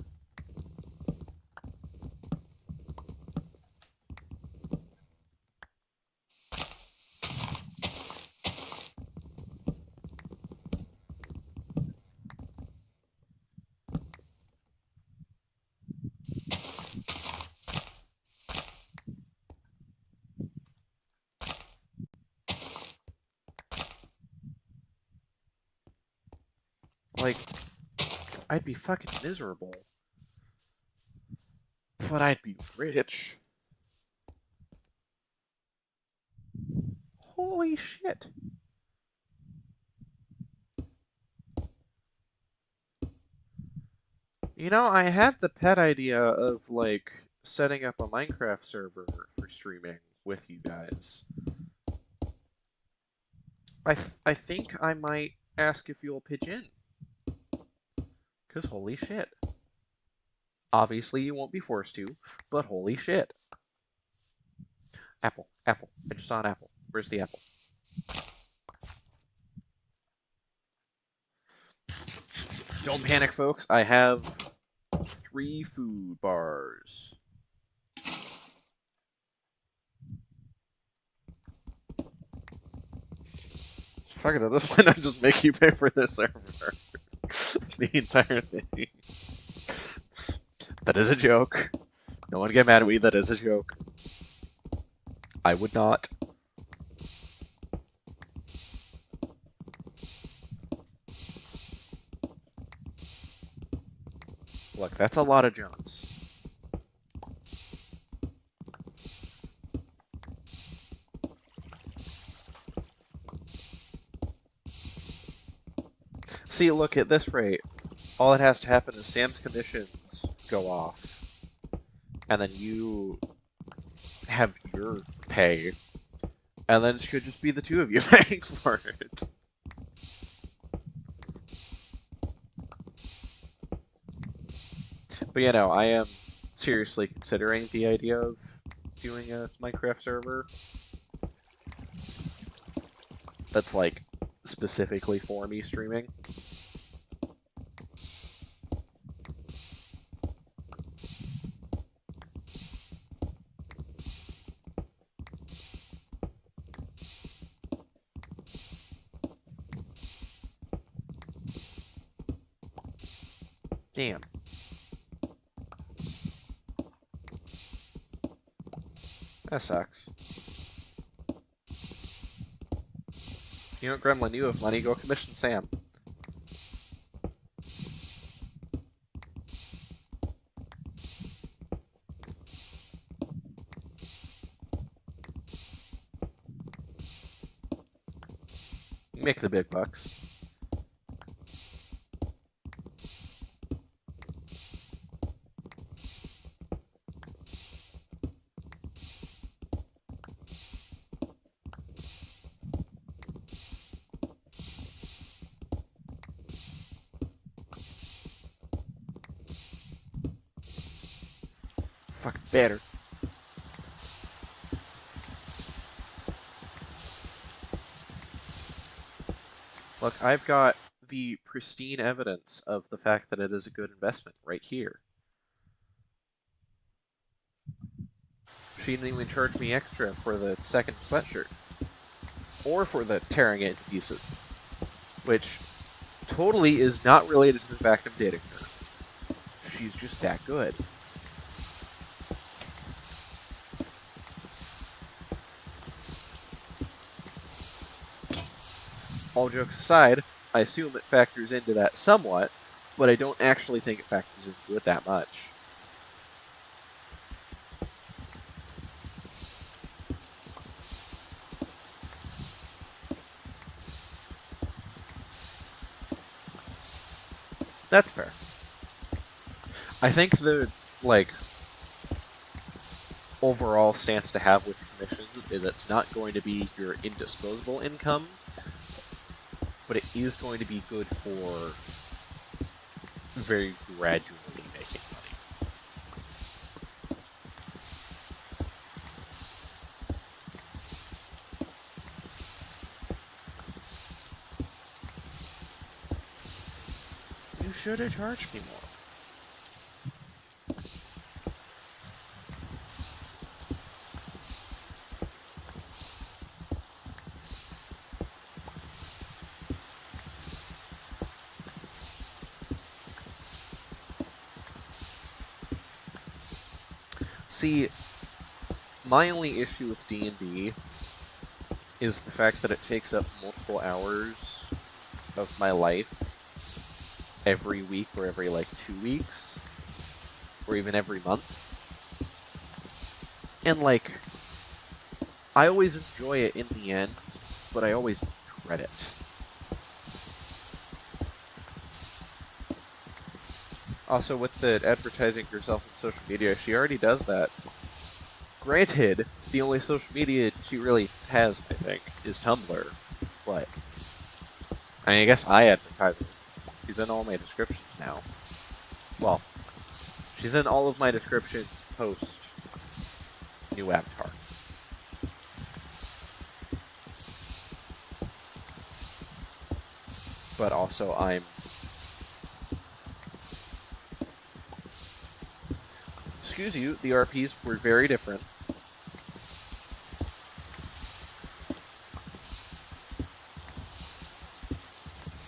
Like, I'd be fucking miserable. But I'd be rich. Holy shit. You know, I had the pet idea of, like, setting up a Minecraft server for streaming with you guys. I think I might ask if you'll pitch in. Because holy shit. Obviously, you won't be forced to, but holy shit. Apple. Apple. I just saw an apple. Where's the apple? Don't panic, folks. I have 3 food bars. Fuck it, at this point, I'll just make you pay for this server. The entire thing. That is a joke. No one get mad at me, that is a joke. I would not. Look, that's a lot of jumps. See, look, at this rate, all that has to happen is Sam's commissions go off, and then you have your pay, and then it should just be the 2 of you paying for it. But you know, I am seriously considering the idea of doing a Minecraft server that's, like, specifically for me streaming. Damn. That sucks. You know, Gremlin, you have money, go commission Sam. Make the big bucks. Fucking better. Look, I've got the pristine evidence of the fact that it is a good investment right here. She didn't even charge me extra for the second sweatshirt. Or for the tearing it into pieces. Which totally is not related to the fact I'm dating her. She's just that good. All jokes aside, I assume it factors into that somewhat, but I don't actually think it factors into it that much. That's fair. I think the, overall stance to have with commissions is it's not going to be your indisposable income, but it is going to be good for very gradually making money. You should have charged me more. See, my only issue with D&D is the fact that it takes up multiple hours of my life every week or every, like, 2 weeks, or even every month. And, like, I always enjoy it in the end, but I always dread it. Also, with the advertising yourself on social media, she already does that. Granted, the only social media she really has, I think, is Tumblr, but I mean, I guess I advertise her. She's in all my descriptions now. Well, she's in all of my descriptions post new avatar. But also, excuse you, the RPs were very different.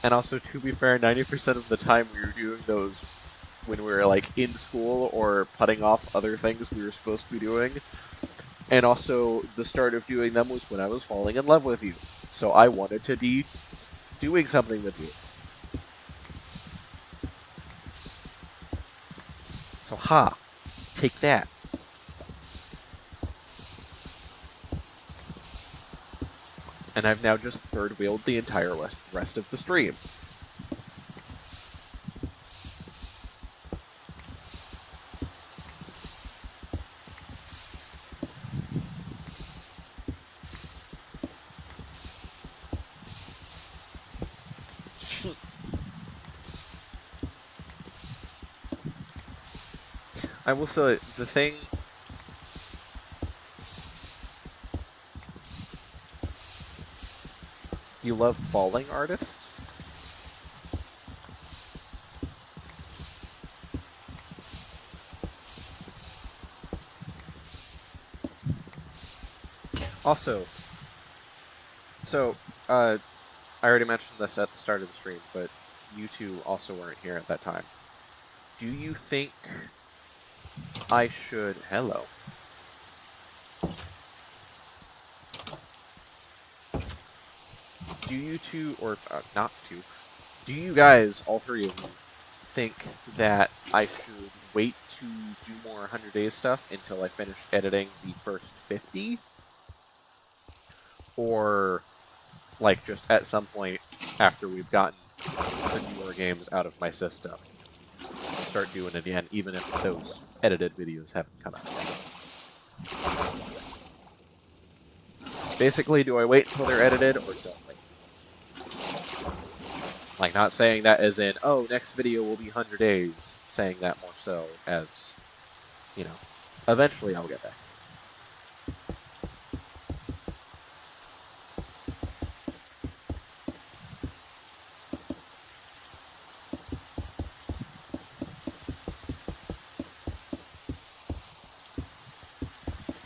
And also, to be fair, 90% of the time we were doing those when we were, like, in school or putting off other things we were supposed to be doing. And also, the start of doing them was when I was falling in love with you. So I wanted to be doing something with you. So ha! Take that. And I've now just third-wheeled the entire rest of the stream. I will say, the thing... You love falling artists? Also, so, I already mentioned this at the start of the stream, but you two also weren't here at that time. Do you think I should... Hello. Do you two, or not two, do you guys, all three of you, think that I should wait to do more 100 Days stuff until I finish editing the first 50? Or, like, just at some point after we've gotten the newer games out of my system, start doing it again, even if those edited videos haven't come out yet? Basically, do I wait until they're edited, or don't wait? Like, not saying that as in, oh, next video will be 100 Days, saying that more so as, you know, eventually I'll get back.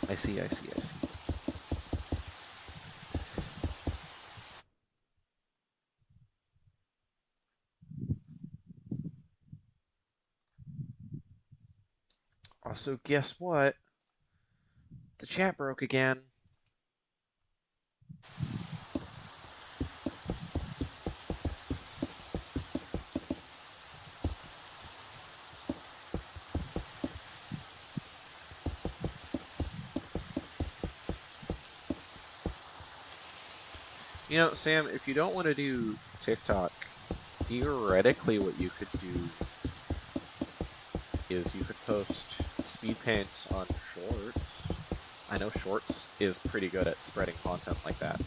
I see. Also, guess what? The chat broke again. You know, Sam, if you don't want to do TikTok, theoretically what you could do is you could post speed paints on Shorts. I know Shorts is pretty good at spreading content like that.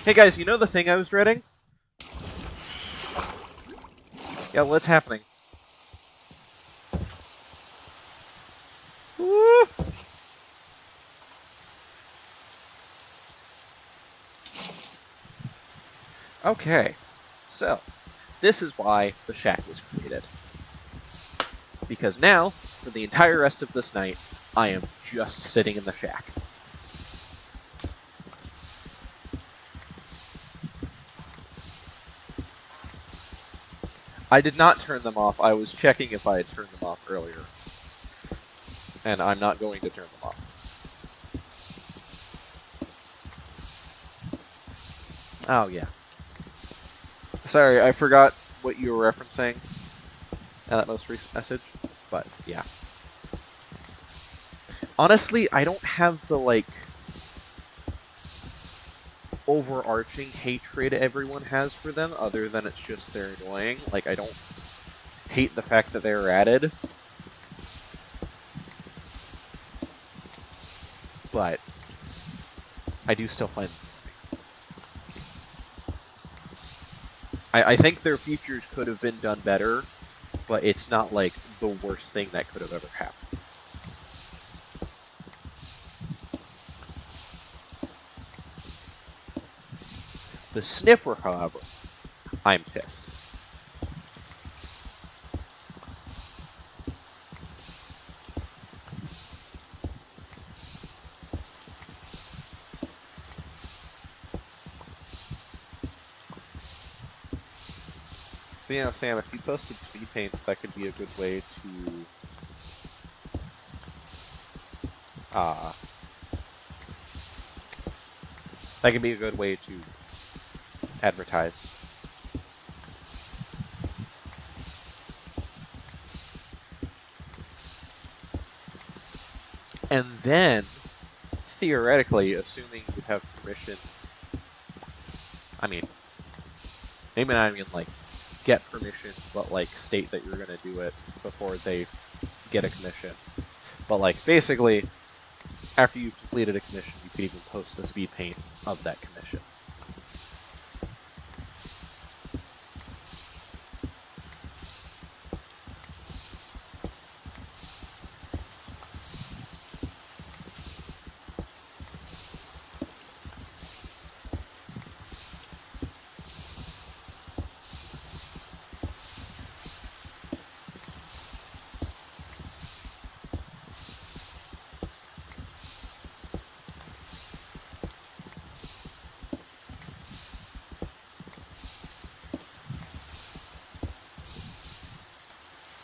Hey guys, you know the thing I was dreading? Yeah, what's happening? Woo! Okay, so this is why the shack was created. Because now, for the entire rest of this night, I am just sitting in the shack. I did not turn them off. I was checking if I had turned them off earlier. And I'm not going to turn them off. Oh, yeah. Sorry, I forgot what you were referencing in that most recent message. But, yeah. Honestly, I don't have the, like, overarching hatred everyone has for them, other than it's just they're annoying. Like, I don't hate the fact that they were added. But I do still find them annoying. I think their features could have been done better, but it's not, like, the worst thing that could have ever happened. The sniffer, however, I'm pissed. But, you know, Sam, if you posted speed paints, that could be a good way to that could be a good way to advertise. And then, theoretically, assuming you have permission, I mean, maybe not even, like, get permission, but, like, state that you're gonna do it before they get a commission. But, like, basically, after you've completed a commission, you could even post the speed paint of that commission.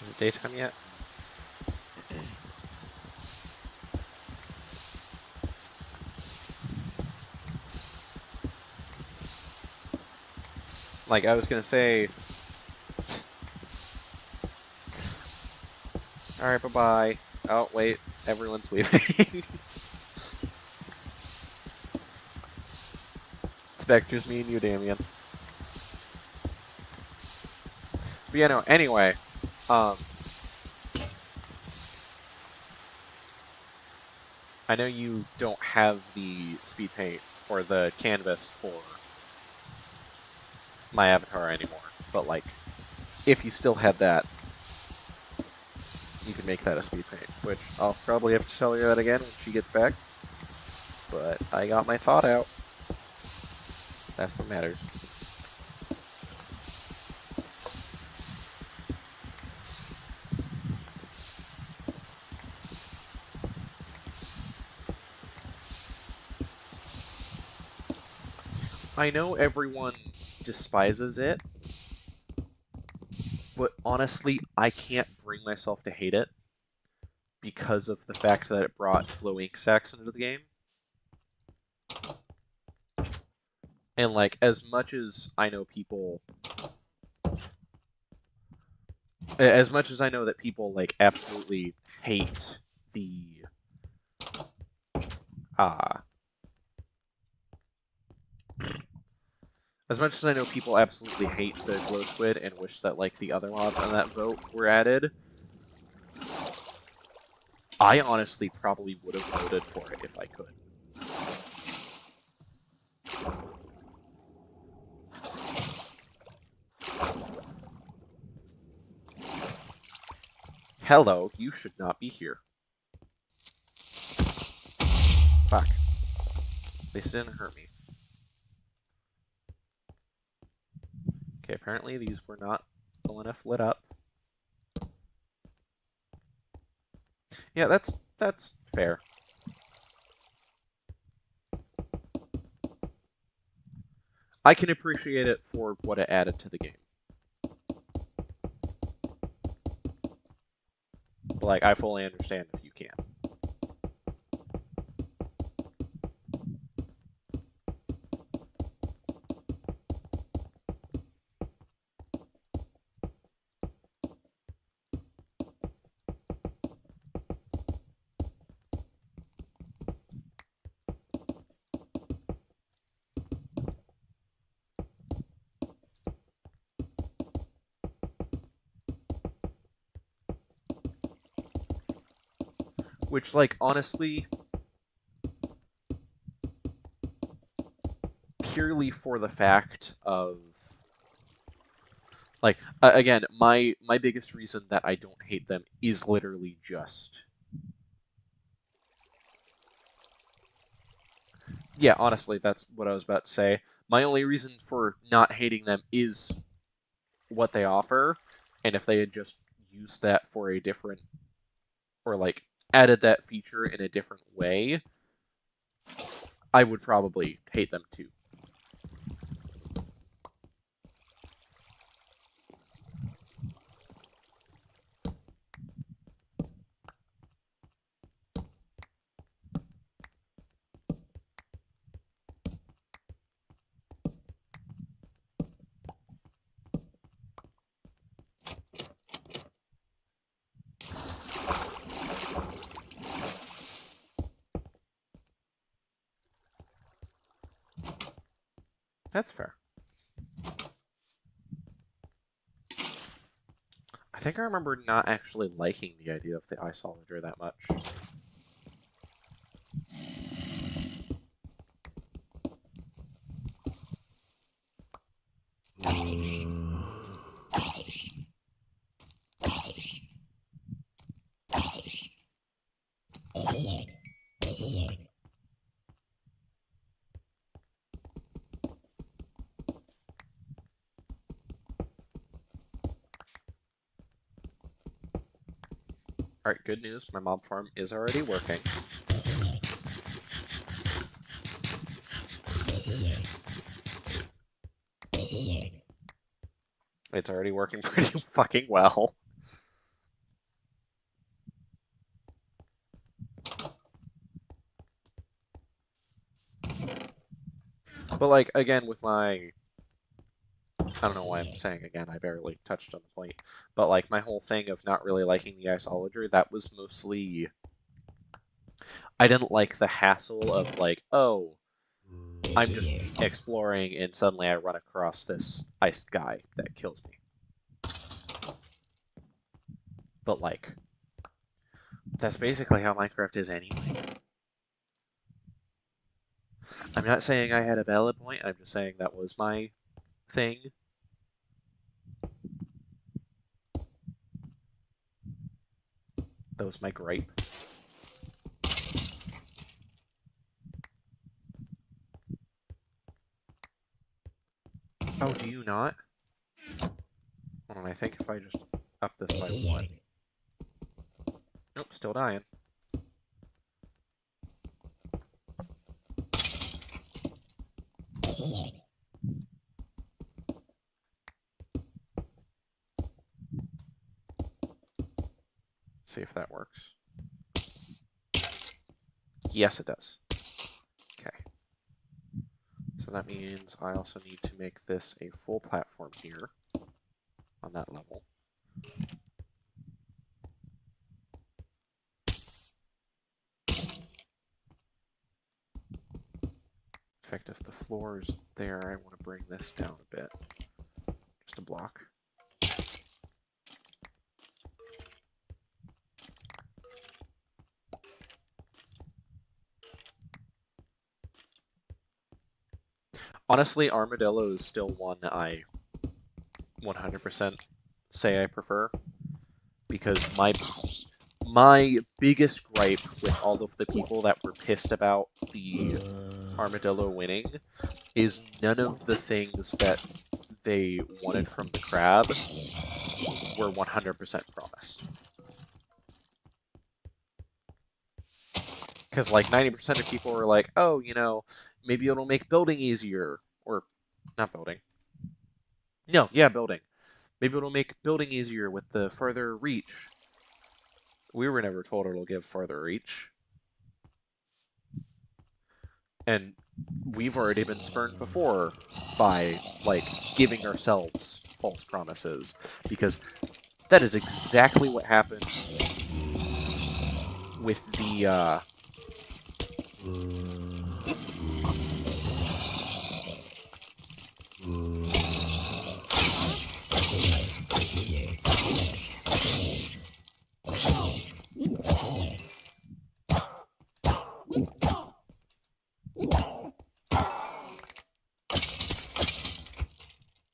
Is it daytime yet? Like, I was gonna say... Alright, bye-bye. Oh, wait. Everyone's leaving. It's back just me and you, Damien. But yeah, no, anyway. I know you don't have the speed paint or the canvas for my avatar anymore, but, like, if you still had that, you can make that a speed paint, which I'll probably have to tell her that again when she gets back. But I got my thought out. That's what matters. I know everyone despises it, but honestly, I can't bring myself to hate it because of the fact that it brought glow ink sacks into the game. And, like, as much as I know people... As much as I know that people, like, absolutely hate the... As much as I know people absolutely hate the glow squid and wish that, like, the other mobs on that vote were added, I honestly probably would have voted for it if I could. Hello, you should not be here. Fuck. At least it didn't hurt me. Okay, apparently these were not full enough lit up. Yeah, that's fair. I can appreciate it for what it added to the game. But, like, I fully understand if you can't. Which, like, honestly, purely for the fact of, like, again, my biggest reason that I don't hate them is literally just... Yeah, honestly, that's what I was about to say. My only reason for not hating them is what they offer, and if they had just used that for a different, or, like, added that feature in a different way, I would probably hate them too. That's fair. I think I remember not actually liking the idea of the isolator that much. Alright, good news. My mob farm is already working. It's already working pretty fucking well. But, like, again, with my... I don't know why I'm saying again, I barely touched on the point. But, like, my whole thing of not really liking the isolator, that was mostly... I didn't like the hassle of, like, oh, I'm just exploring and suddenly I run across this ice guy that kills me. But, like, that's basically how Minecraft is anyway. I'm not saying I had a valid point, I'm just saying that was my thing. That was my gripe. Oh, do you not? Hold on, I think if I just up this by 1. Nope, still dying. See if that works. Yes, it does. Okay. So that means I also need to make this a full platform here on that level. In fact, if the floor is there, I want to bring this down a bit. Just a block. Honestly, Armadillo is still one I 100% say I prefer. because my biggest gripe with all of the people that were pissed about the armadillo winning is none of the things that they wanted from the crab were 100% promised. Because like 90% of people were like, oh, you know, maybe it'll make building easier. Or, not building. No, yeah, building. Maybe it'll make building easier with the further reach. We were never told it'll give further reach. And we've already been spurned before by, like, giving ourselves false promises. Because that is exactly what happened with the,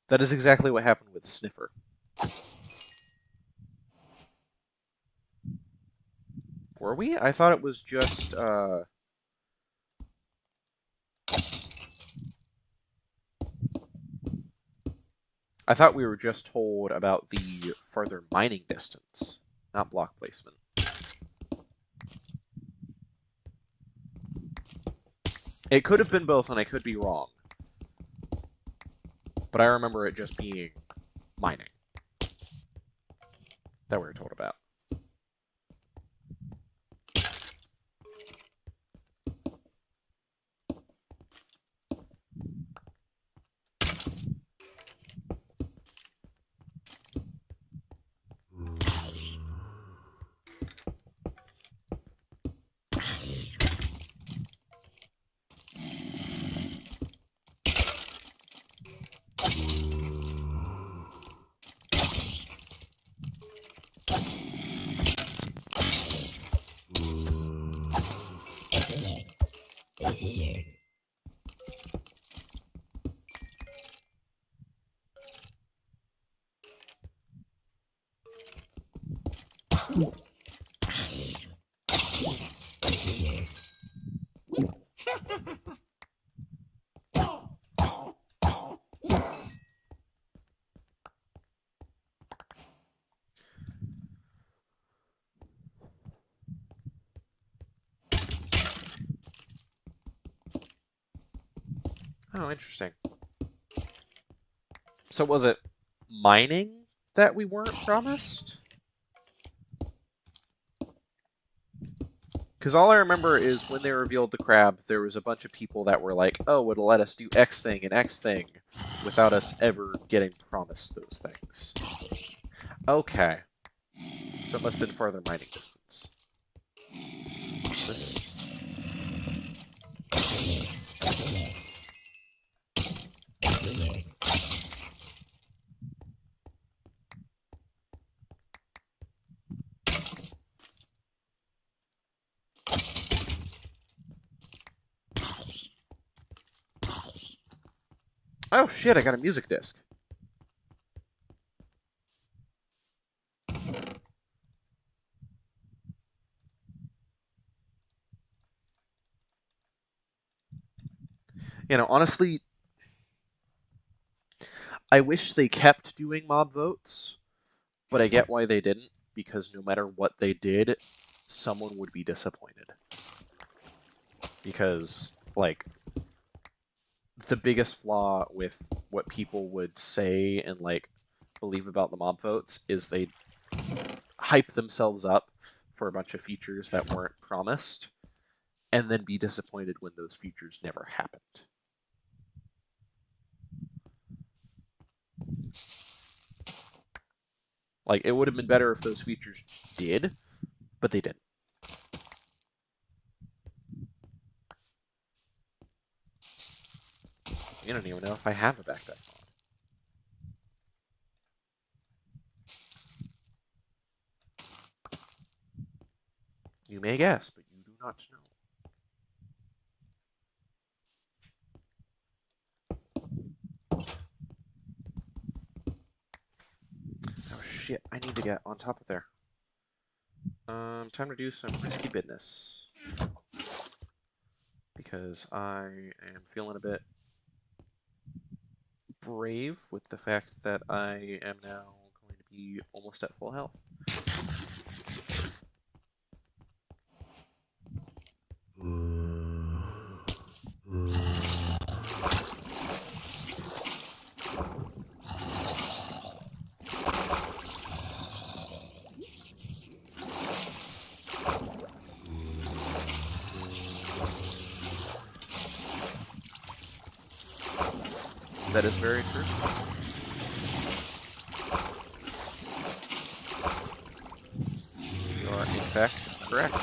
that is exactly what happened with the sniffer. Were we? I thought it was just, I thought we were just told about the further mining distance, not block placement. It could have been both, and I could be wrong. But I remember it just being mining that we were told about. Oh, interesting. So was it mining that we weren't promised? Because all I remember is when they revealed the crab, there was a bunch of people that were like, oh, it'll let us do X thing and X thing, without us ever getting promised those things. Okay. So it must have been farther mining distance. This... Oh shit, I got a music disc. You know, honestly, I wish they kept doing mob votes, but I get why they didn't, because no matter what they did, someone would be disappointed. Because, like, the biggest flaw with what people would say and, like, believe about the mob votes is they hype themselves up for a bunch of features that weren't promised, and then be disappointed when those features never happened. Like, it would have been better if those features did, but they didn't. You don't even know if I have a backpack mod. You may guess, but you do not know. Oh shit, I need to get on top of there. Time to do some risky business. Because I am feeling a bit brave with the fact that I am now going to be almost at full health. That is very true. You are, in fact, correct.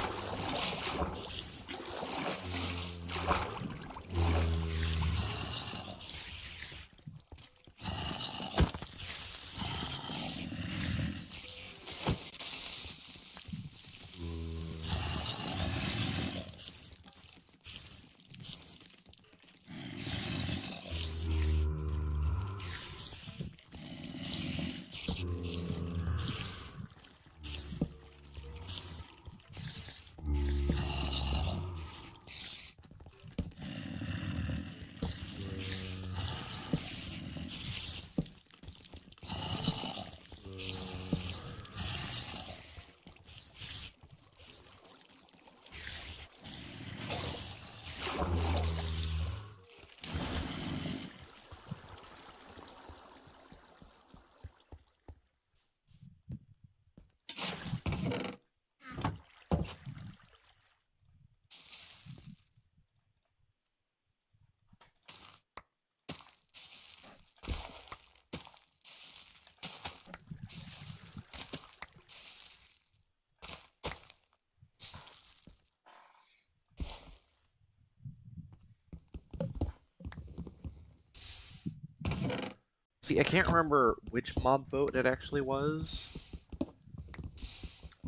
See, I can't remember which mob vote it actually was,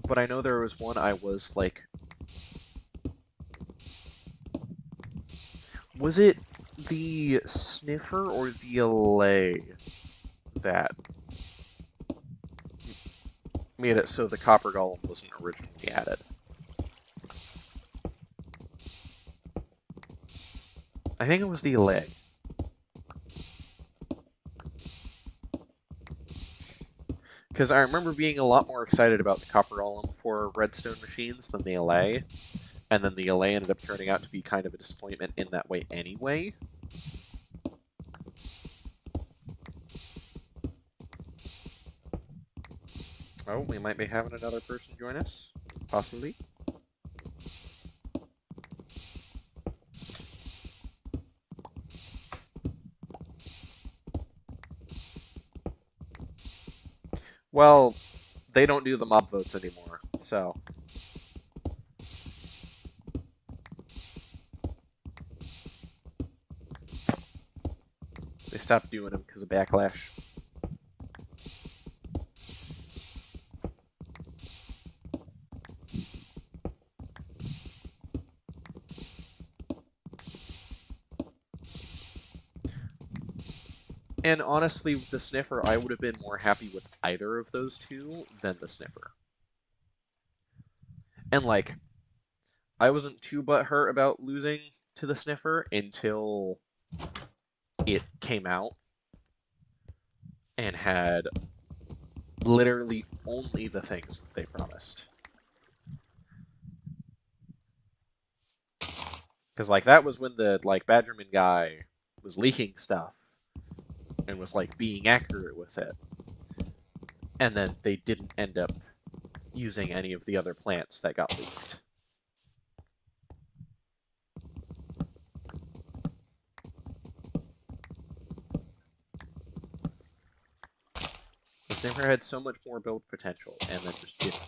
but I know there was one I was like... Was it the Sniffer or the Allay that made it so the Copper Golem wasn't originally added? I think it was the Allay. Because I remember being a lot more excited about the Copper Golem for Redstone machines than the Allay, and then the Allay ended up turning out to be kind of a disappointment in that way anyway. Oh, we might be having another person join us. Possibly. Well, they don't do the mob votes anymore, so... They stopped doing them because of backlash. And honestly, with the Sniffer, I would have been more happy with either of those two than the Sniffer. And, like, I wasn't too butthurt about losing to the Sniffer until it came out and had literally only the things that they promised. Because, like, that was when the, like, Badgerman guy was leaking stuff and was, like, being accurate with it. And then they didn't end up using any of the other plants that got leaked. The Sniffer had so much more build potential, and then just didn't.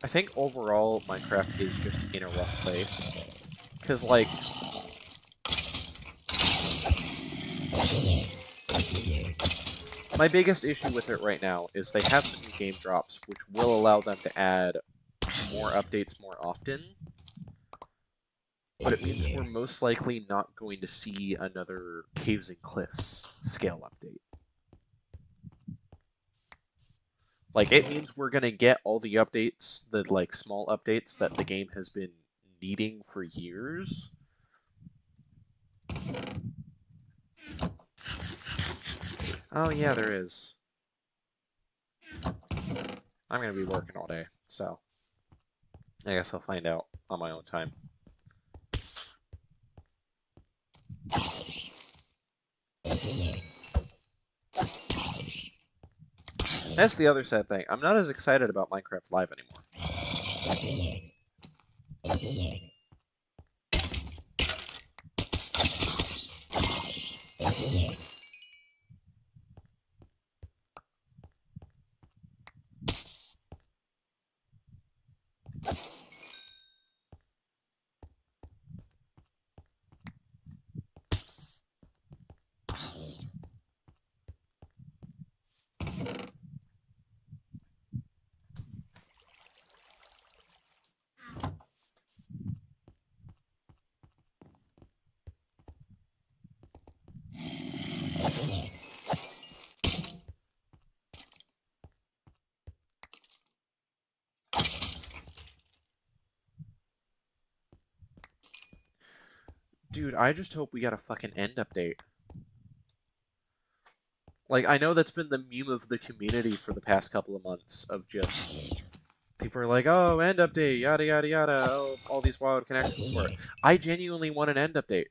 I think overall, Minecraft is just in a rough place. Because, like... My biggest issue with it right now is they have some new game drops, which will allow them to add more updates more often. But it means we're most likely not going to see another Caves and Cliffs scale update. Like, it means we're gonna get all the updates, the, like, small updates that the game has been needing for years. Oh, yeah, there is. I'm gonna be working all day, so I guess I'll find out on my own time. That's the other sad thing. I'm not as excited about Minecraft Live anymore. Dude, I just hope we got a fucking end update. Like, I know that's been the meme of the community for the past couple of months, of just... People are like, oh, end update, yada yada yada, oh, all these wild connections for it. I genuinely want an end update.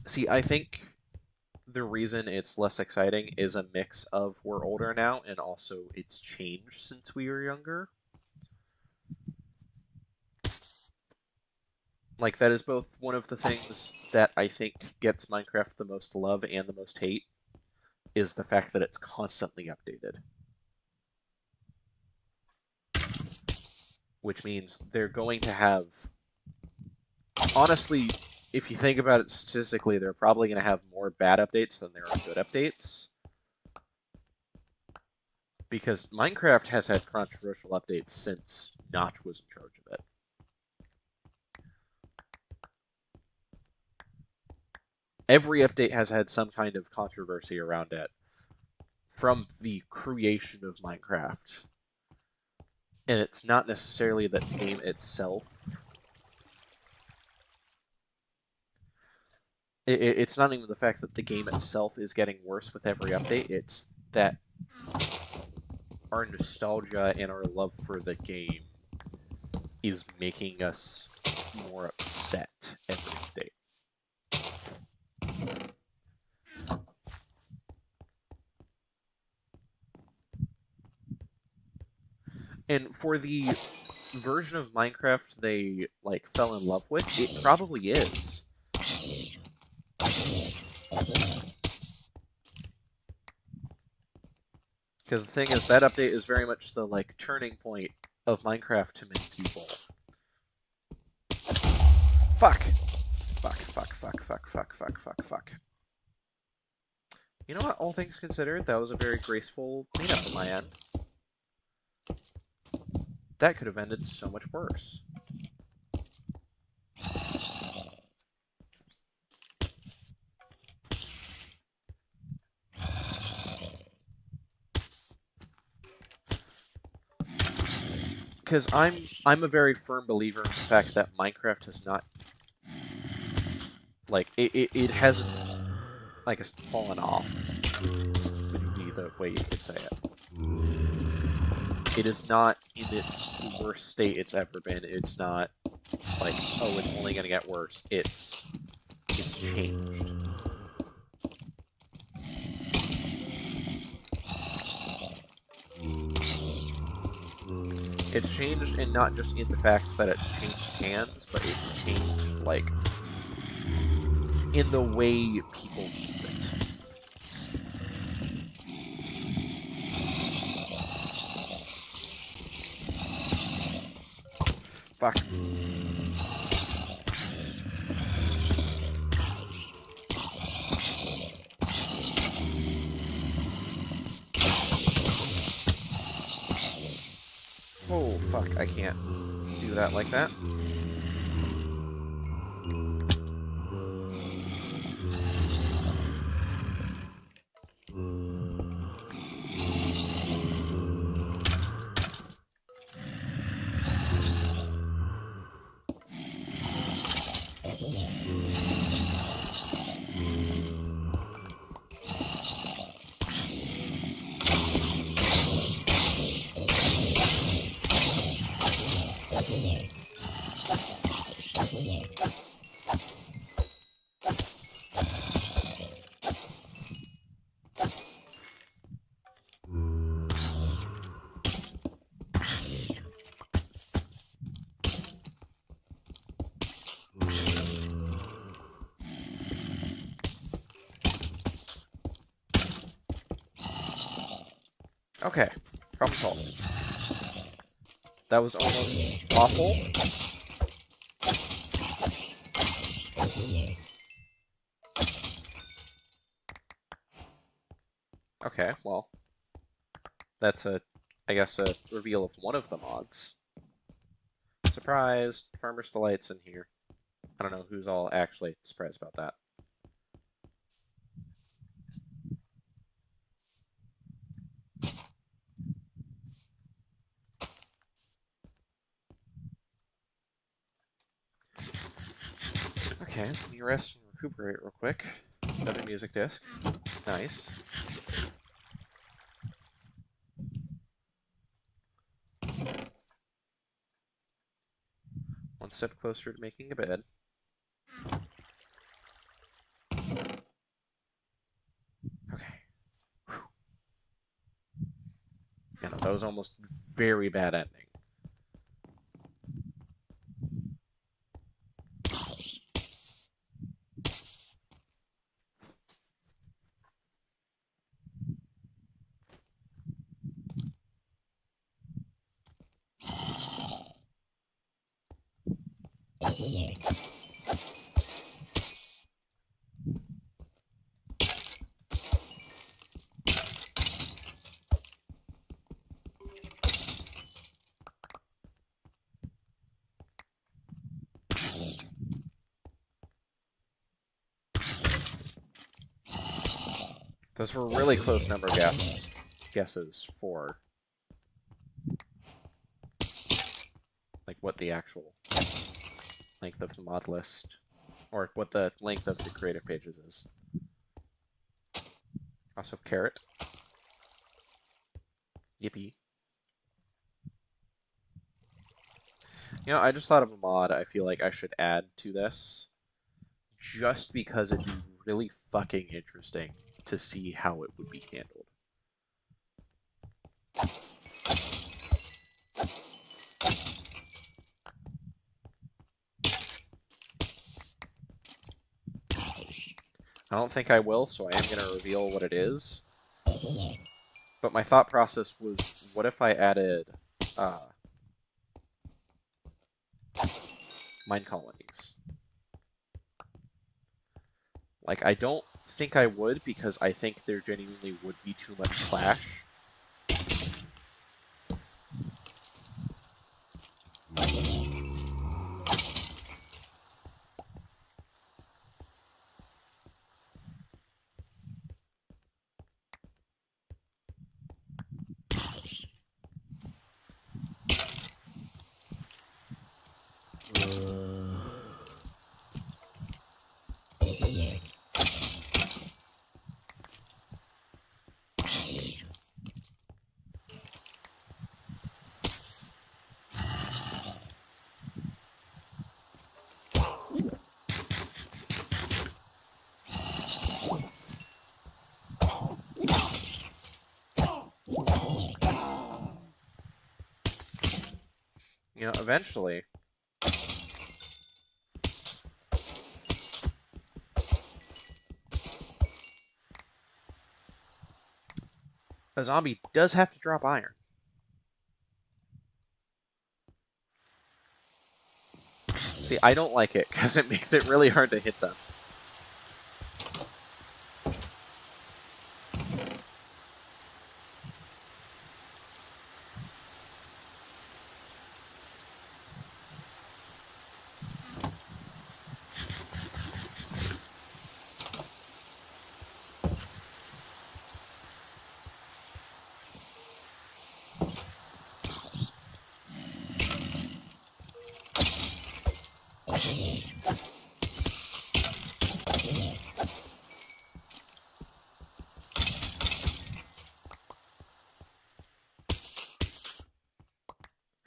See, I think the reason it's less exciting is a mix of we're older now, and also it's changed since we were younger. Like, that is both one of the things that I think gets Minecraft the most love and the most hate, is the fact that it's constantly updated. Which means they're going to have... Honestly, if you think about it statistically, they're probably going to have more bad updates than there are good updates. Because Minecraft has had controversial updates since Notch was in charge of it. Every update has had some kind of controversy around it from the creation of Minecraft. And it's not necessarily the game itself. It's not even the fact that the game itself is getting worse with every update. It's that our nostalgia and our love for the game is making us more upset every update. And for the version of Minecraft they, like, fell in love with, it probably is. Because the thing is, that update is very much the, like, turning point of Minecraft to many people. Fuck! Fuck, fuck, fuck, fuck, fuck, fuck, fuck, fuck. You know what, all things considered, that was a very graceful cleanup on my end. That could have ended so much worse. Because I'm a very firm believer in the fact that Minecraft has not, like, it hasn't, I guess, fallen off, would be the way you could say it. It is not in its worst state it's ever been. It's not like, oh, it's only gonna get worse. It's changed. It's changed, and not just in the fact that it's changed hands, but it's changed, like, in the way people use it. Fuck. Oh, fuck, I can't do that like that. Okay, problem solved. That was almost awful. Okay, well, that's I guess a reveal of one of the mods. Surprise! Farmer's Delight's in here. I don't know who's all actually surprised about that. Okay, let me rest and recuperate real quick. Another music disc. Nice. One step closer to making a bed. Okay. Whew. Yeah, no, that was almost very bad ending. Those were really close number guesses for like what the actual length of the mod list, or what the length of the creative pages is. Also, carrot. Yippee. You know, I just thought of a mod I feel like I should add to this, just because it'd be really fucking interesting to see how it would be handled. I don't think I will, so I am going to reveal what it is. But my thought process was, what if I added mine colonies? Like, I don't think I would, because I think there genuinely would be too much clash. You know, eventually, a zombie does have to drop iron. See, I don't like it, because it makes it really hard to hit them.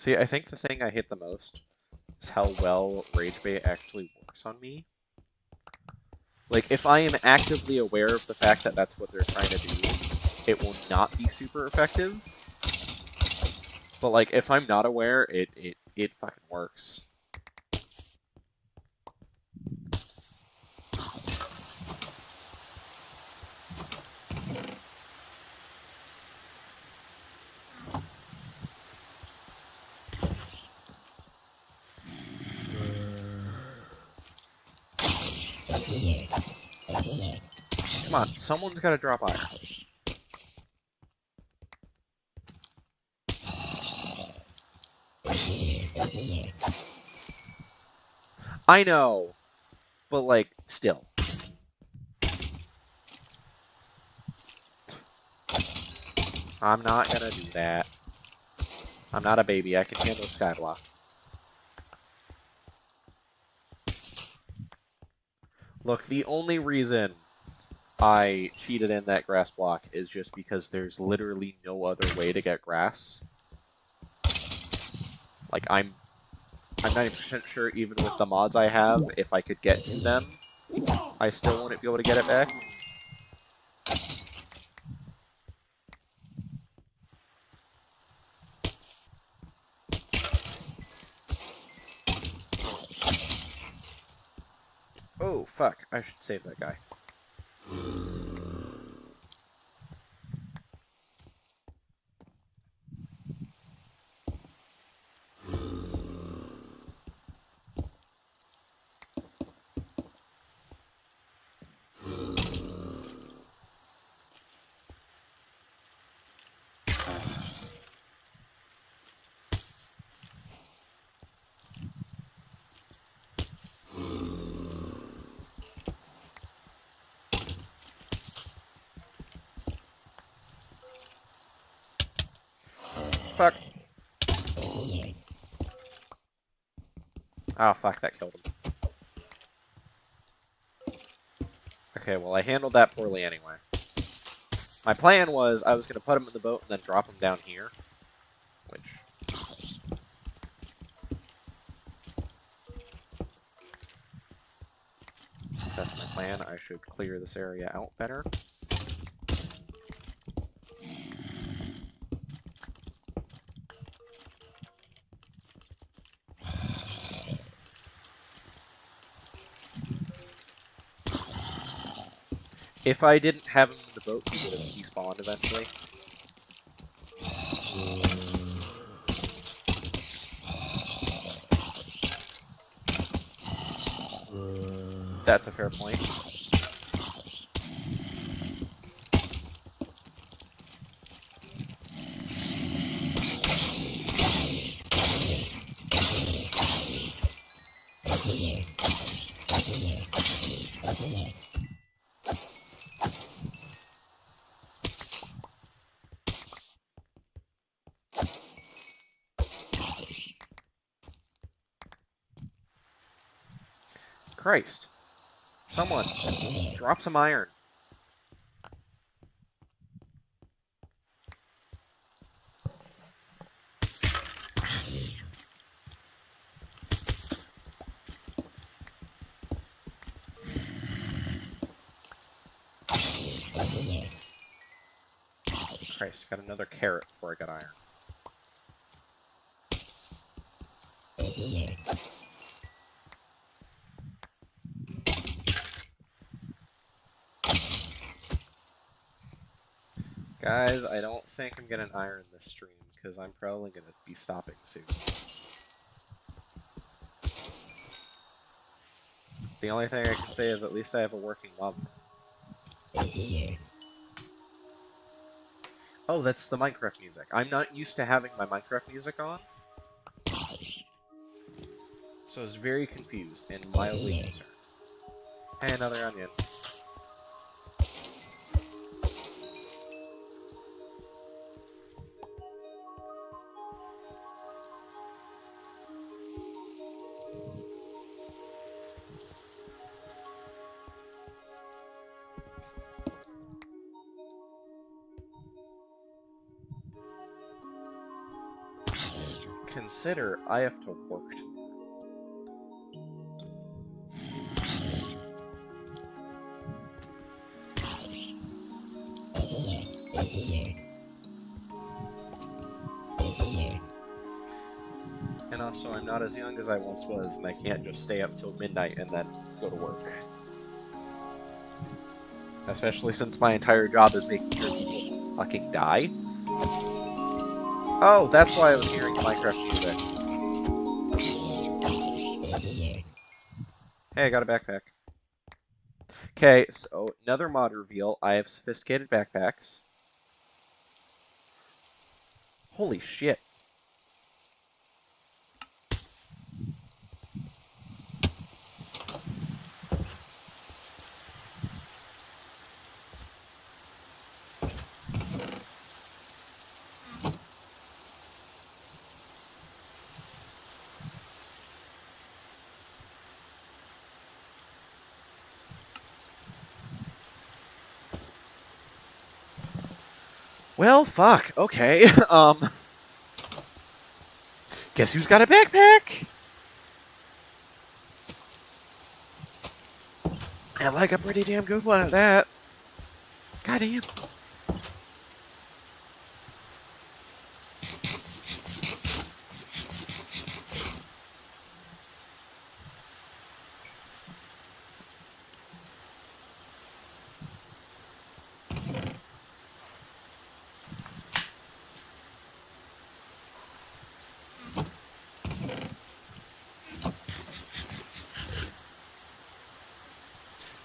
See, I think the thing I hate the most is how well Rage Bait actually works on me. Like, if I am actively aware of the fact that that's what they're trying to do, it will not be super effective. But, like, if I'm not aware, it fucking works. Come on, someone's gotta drop iron. I know, but, like, still. I'm not gonna do that. I'm not a baby, I can handle Skyblock. Look, the only reason I cheated in that grass block is just because there's literally no other way to get grass. Like, I'm 90% sure even with the mods I have, if I could get to them, I still wouldn't be able to get it back. Oh, fuck. I should save that guy. Fuck. Oh, fuck, that killed him. Okay, well, I handled that poorly anyway. My plan was I was going to put him in the boat and then drop him down here. Which... if that's my plan. I should clear this area out better. If I didn't have him in the boat, he would have despawned eventually. That's a fair point. Christ. Someone, drop some iron. Christ, got another carrot before I got iron. Guys, I don't think I'm gonna iron this stream, because I'm probably gonna be stopping soon. The only thing I can say is at least I have a working mob. Oh, that's the Minecraft music. I'm not used to having my Minecraft music on. So I was very confused and mildly concerned. Hey, another onion. consider I have to work tomorrow. And also, I'm not as young as I once was, and I can't just stay up till midnight and then go to work. Especially since my entire job is making sure people fucking die. Oh, that's why I was hearing Minecraft music. Hey, I got a backpack. Okay, so another mod reveal. I have sophisticated backpacks. Holy shit. Well, fuck. Okay. Guess who's got a backpack? I like a pretty damn good one at that. Goddamn.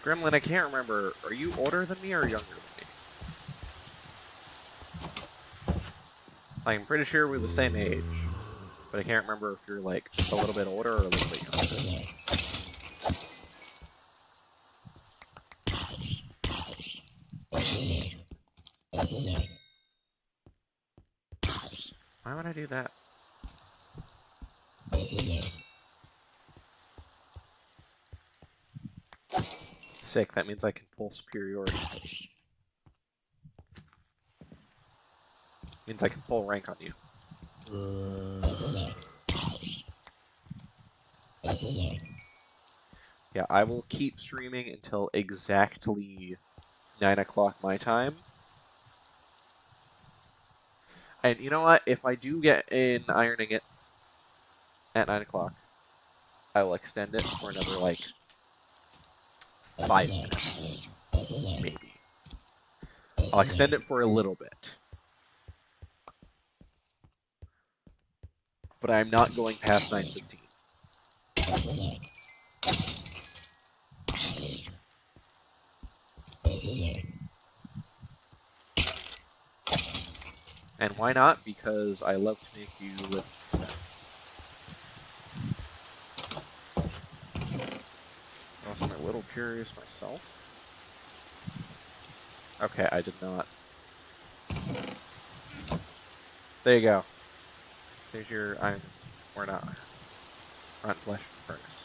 Gremlin, I can't remember. Are you older than me or younger than me? I'm pretty sure we're the same age. But I can't remember if you're, like, a little bit older or a little bit younger. Why would I do that? Sick, that means I can pull superiority. Means I can pull rank on you. Yeah, I will keep streaming until exactly 9 o'clock my time. And you know what? If I do get in ironing it at 9 o'clock, I will extend it for another, like, 5 minutes. Maybe. I'll extend it for a little bit. But I'm not going past 9:15. And why not? Because I love to make you live in suspense. Also, I'm a little curious myself. Okay, I did not. There you go. There's your iron, or not, front flesh furnace.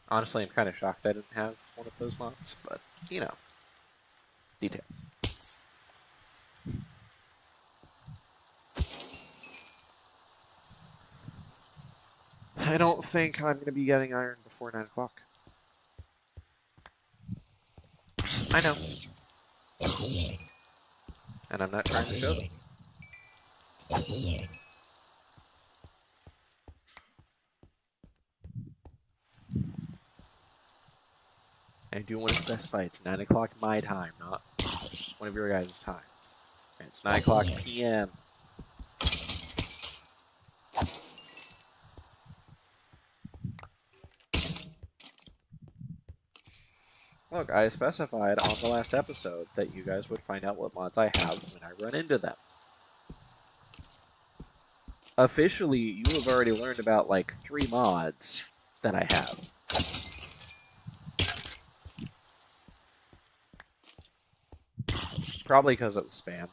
Honestly, I'm kind of shocked I didn't have one of those mods, but, you know, details. I don't think I'm going to be getting iron before 9 o'clock. I know. And I'm not trying to show them. I do want to specify it's 9 o'clock my time, not one of your guys' times. And it's 9 o'clock p.m. Look, I specified on the last episode that you guys would find out what mods I have when I run into them. Officially, you have already learned about, like, 3 mods that I have. Probably because it was spam.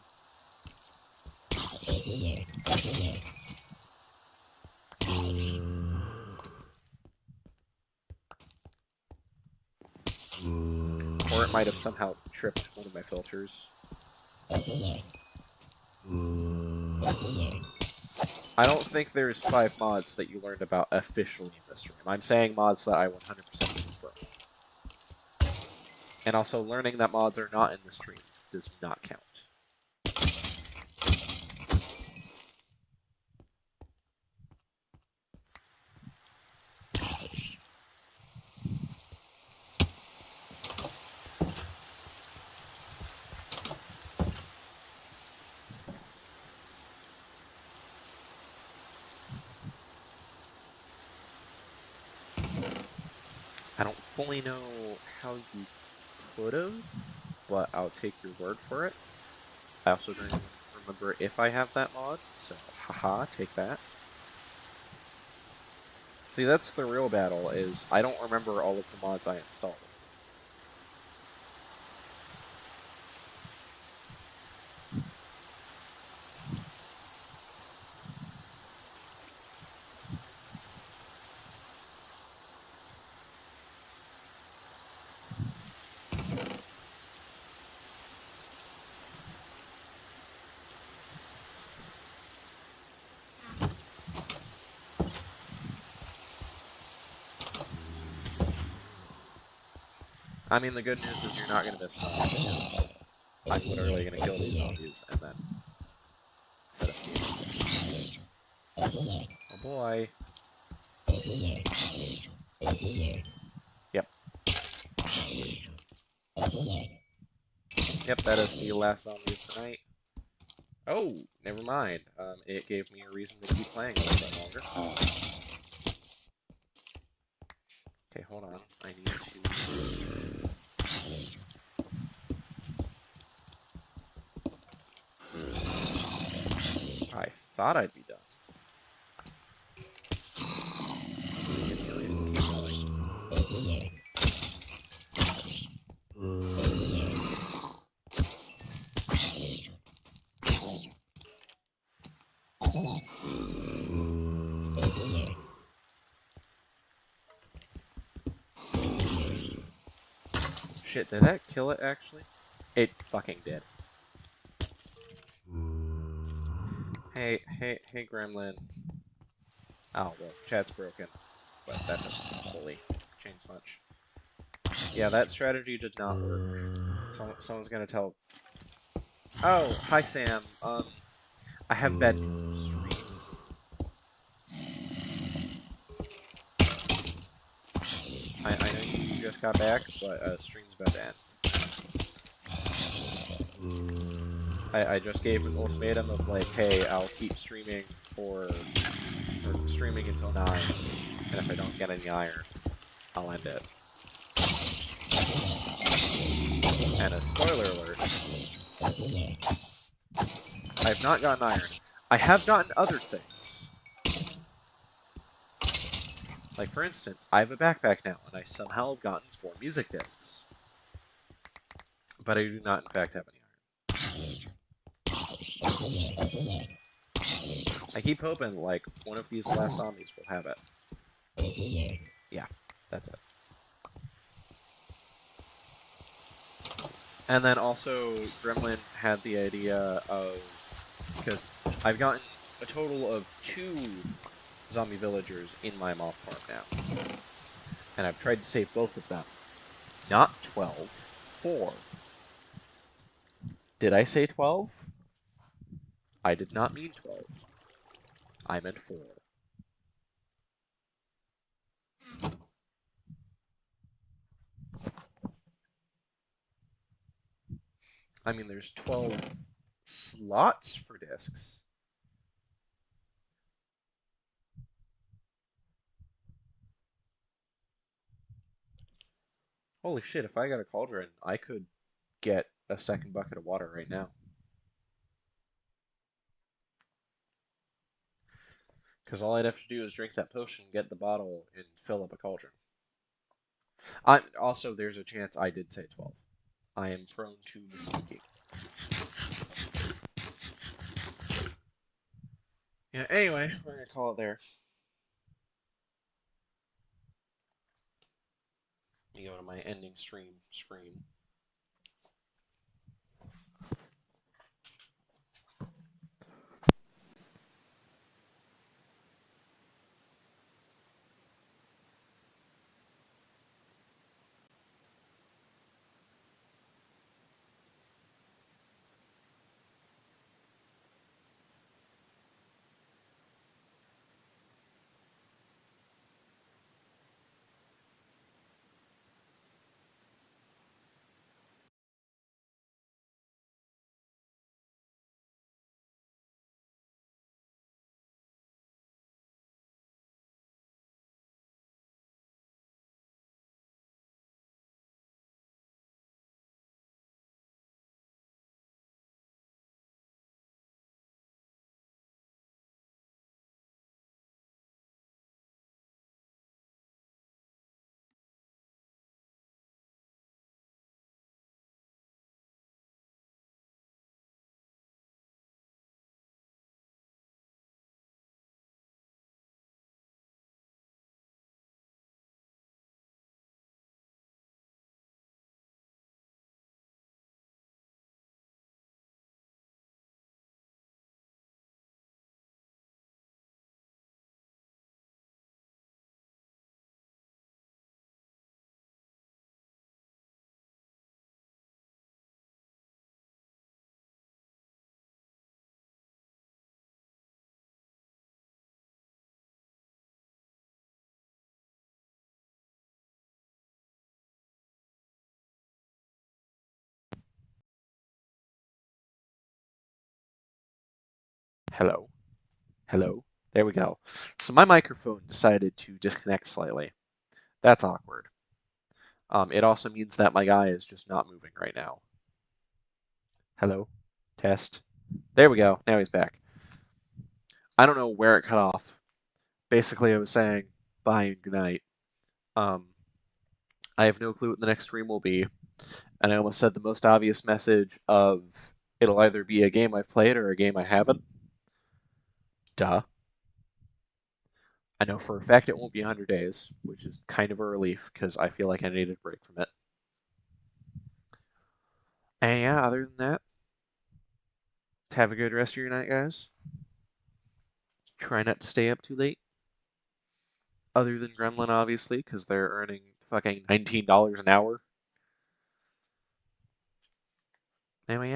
that might have somehow tripped one of my filters. I don't think there's 5 mods that you learned about officially in this stream. I'm saying mods that I 100% confirm. And also, learning that mods are not in the stream does not count. I don't fully know how you could have, but I'll take your word for it. I also don't even remember if I have that mod, so haha, take that. See, that's the real battle, is I don't remember all of the mods I installed. I mean, the good news is you're not going to miss much, because I'm literally going to kill these zombies, and then set up game. Oh boy. Yep. Yep, that is the last zombie of the night. Oh, never mind. It gave me a reason to keep playing a little bit longer. Okay, hold on. I need to... I thought I'd be done. Give me a reason to keep going. Shit, did that kill it, actually? It fucking did. Hey, Gremlin. Oh, well, chat's broken, but that doesn't fully change much. Yeah, that strategy did not work. Someone's gonna tell... Oh, hi, Sam. I have bad news. I know you just got back, but stream's about to end. I just gave an ultimatum of like, hey, I'll keep streaming streaming until 9, and if I don't get any iron, I'll end it. And a spoiler alert, I've not gotten iron. I have gotten other things. Like, for instance, I have a backpack now, and I somehow have gotten 4 music discs. But I do not, in fact, have any iron. I keep hoping, like, one of these last zombies will have it. Yeah, that's it. And then also, Gremlin had the idea of... Because I've gotten a total of 2 zombie villagers in my mob farm now. And I've tried to save both of them. Not 12, 4. Did I say 12? I did not mean 12. I meant 4. I mean, there's 12 slots for discs. Holy shit, if I got a cauldron, I could get a second bucket of water right now. Because all I'd have to do is drink that potion, get the bottle, and fill up a cauldron. Also, there's a chance I did say 12. I am prone to misspeaking. Yeah, anyway, we're going to call it there. Let me go to my ending stream screen. Hello? Hello? There we go. So my microphone decided to disconnect slightly. That's awkward. It also means that my guy is just not moving right now. Hello? Test. There we go. Now he's back. I don't know where it cut off. Basically, I was saying bye and good night. Um, I have no clue what the next stream will be, and I almost said the most obvious message of it'll either be a game I've played or a game I haven't. Duh. I know for a fact it won't be 100 days, which is kind of a relief because I feel like I needed a break from it. And yeah, other than that, have a good rest of your night, guys. Try not to stay up too late. Other than Gremlin, obviously, because they're earning fucking $19 an hour. Anyway, yeah.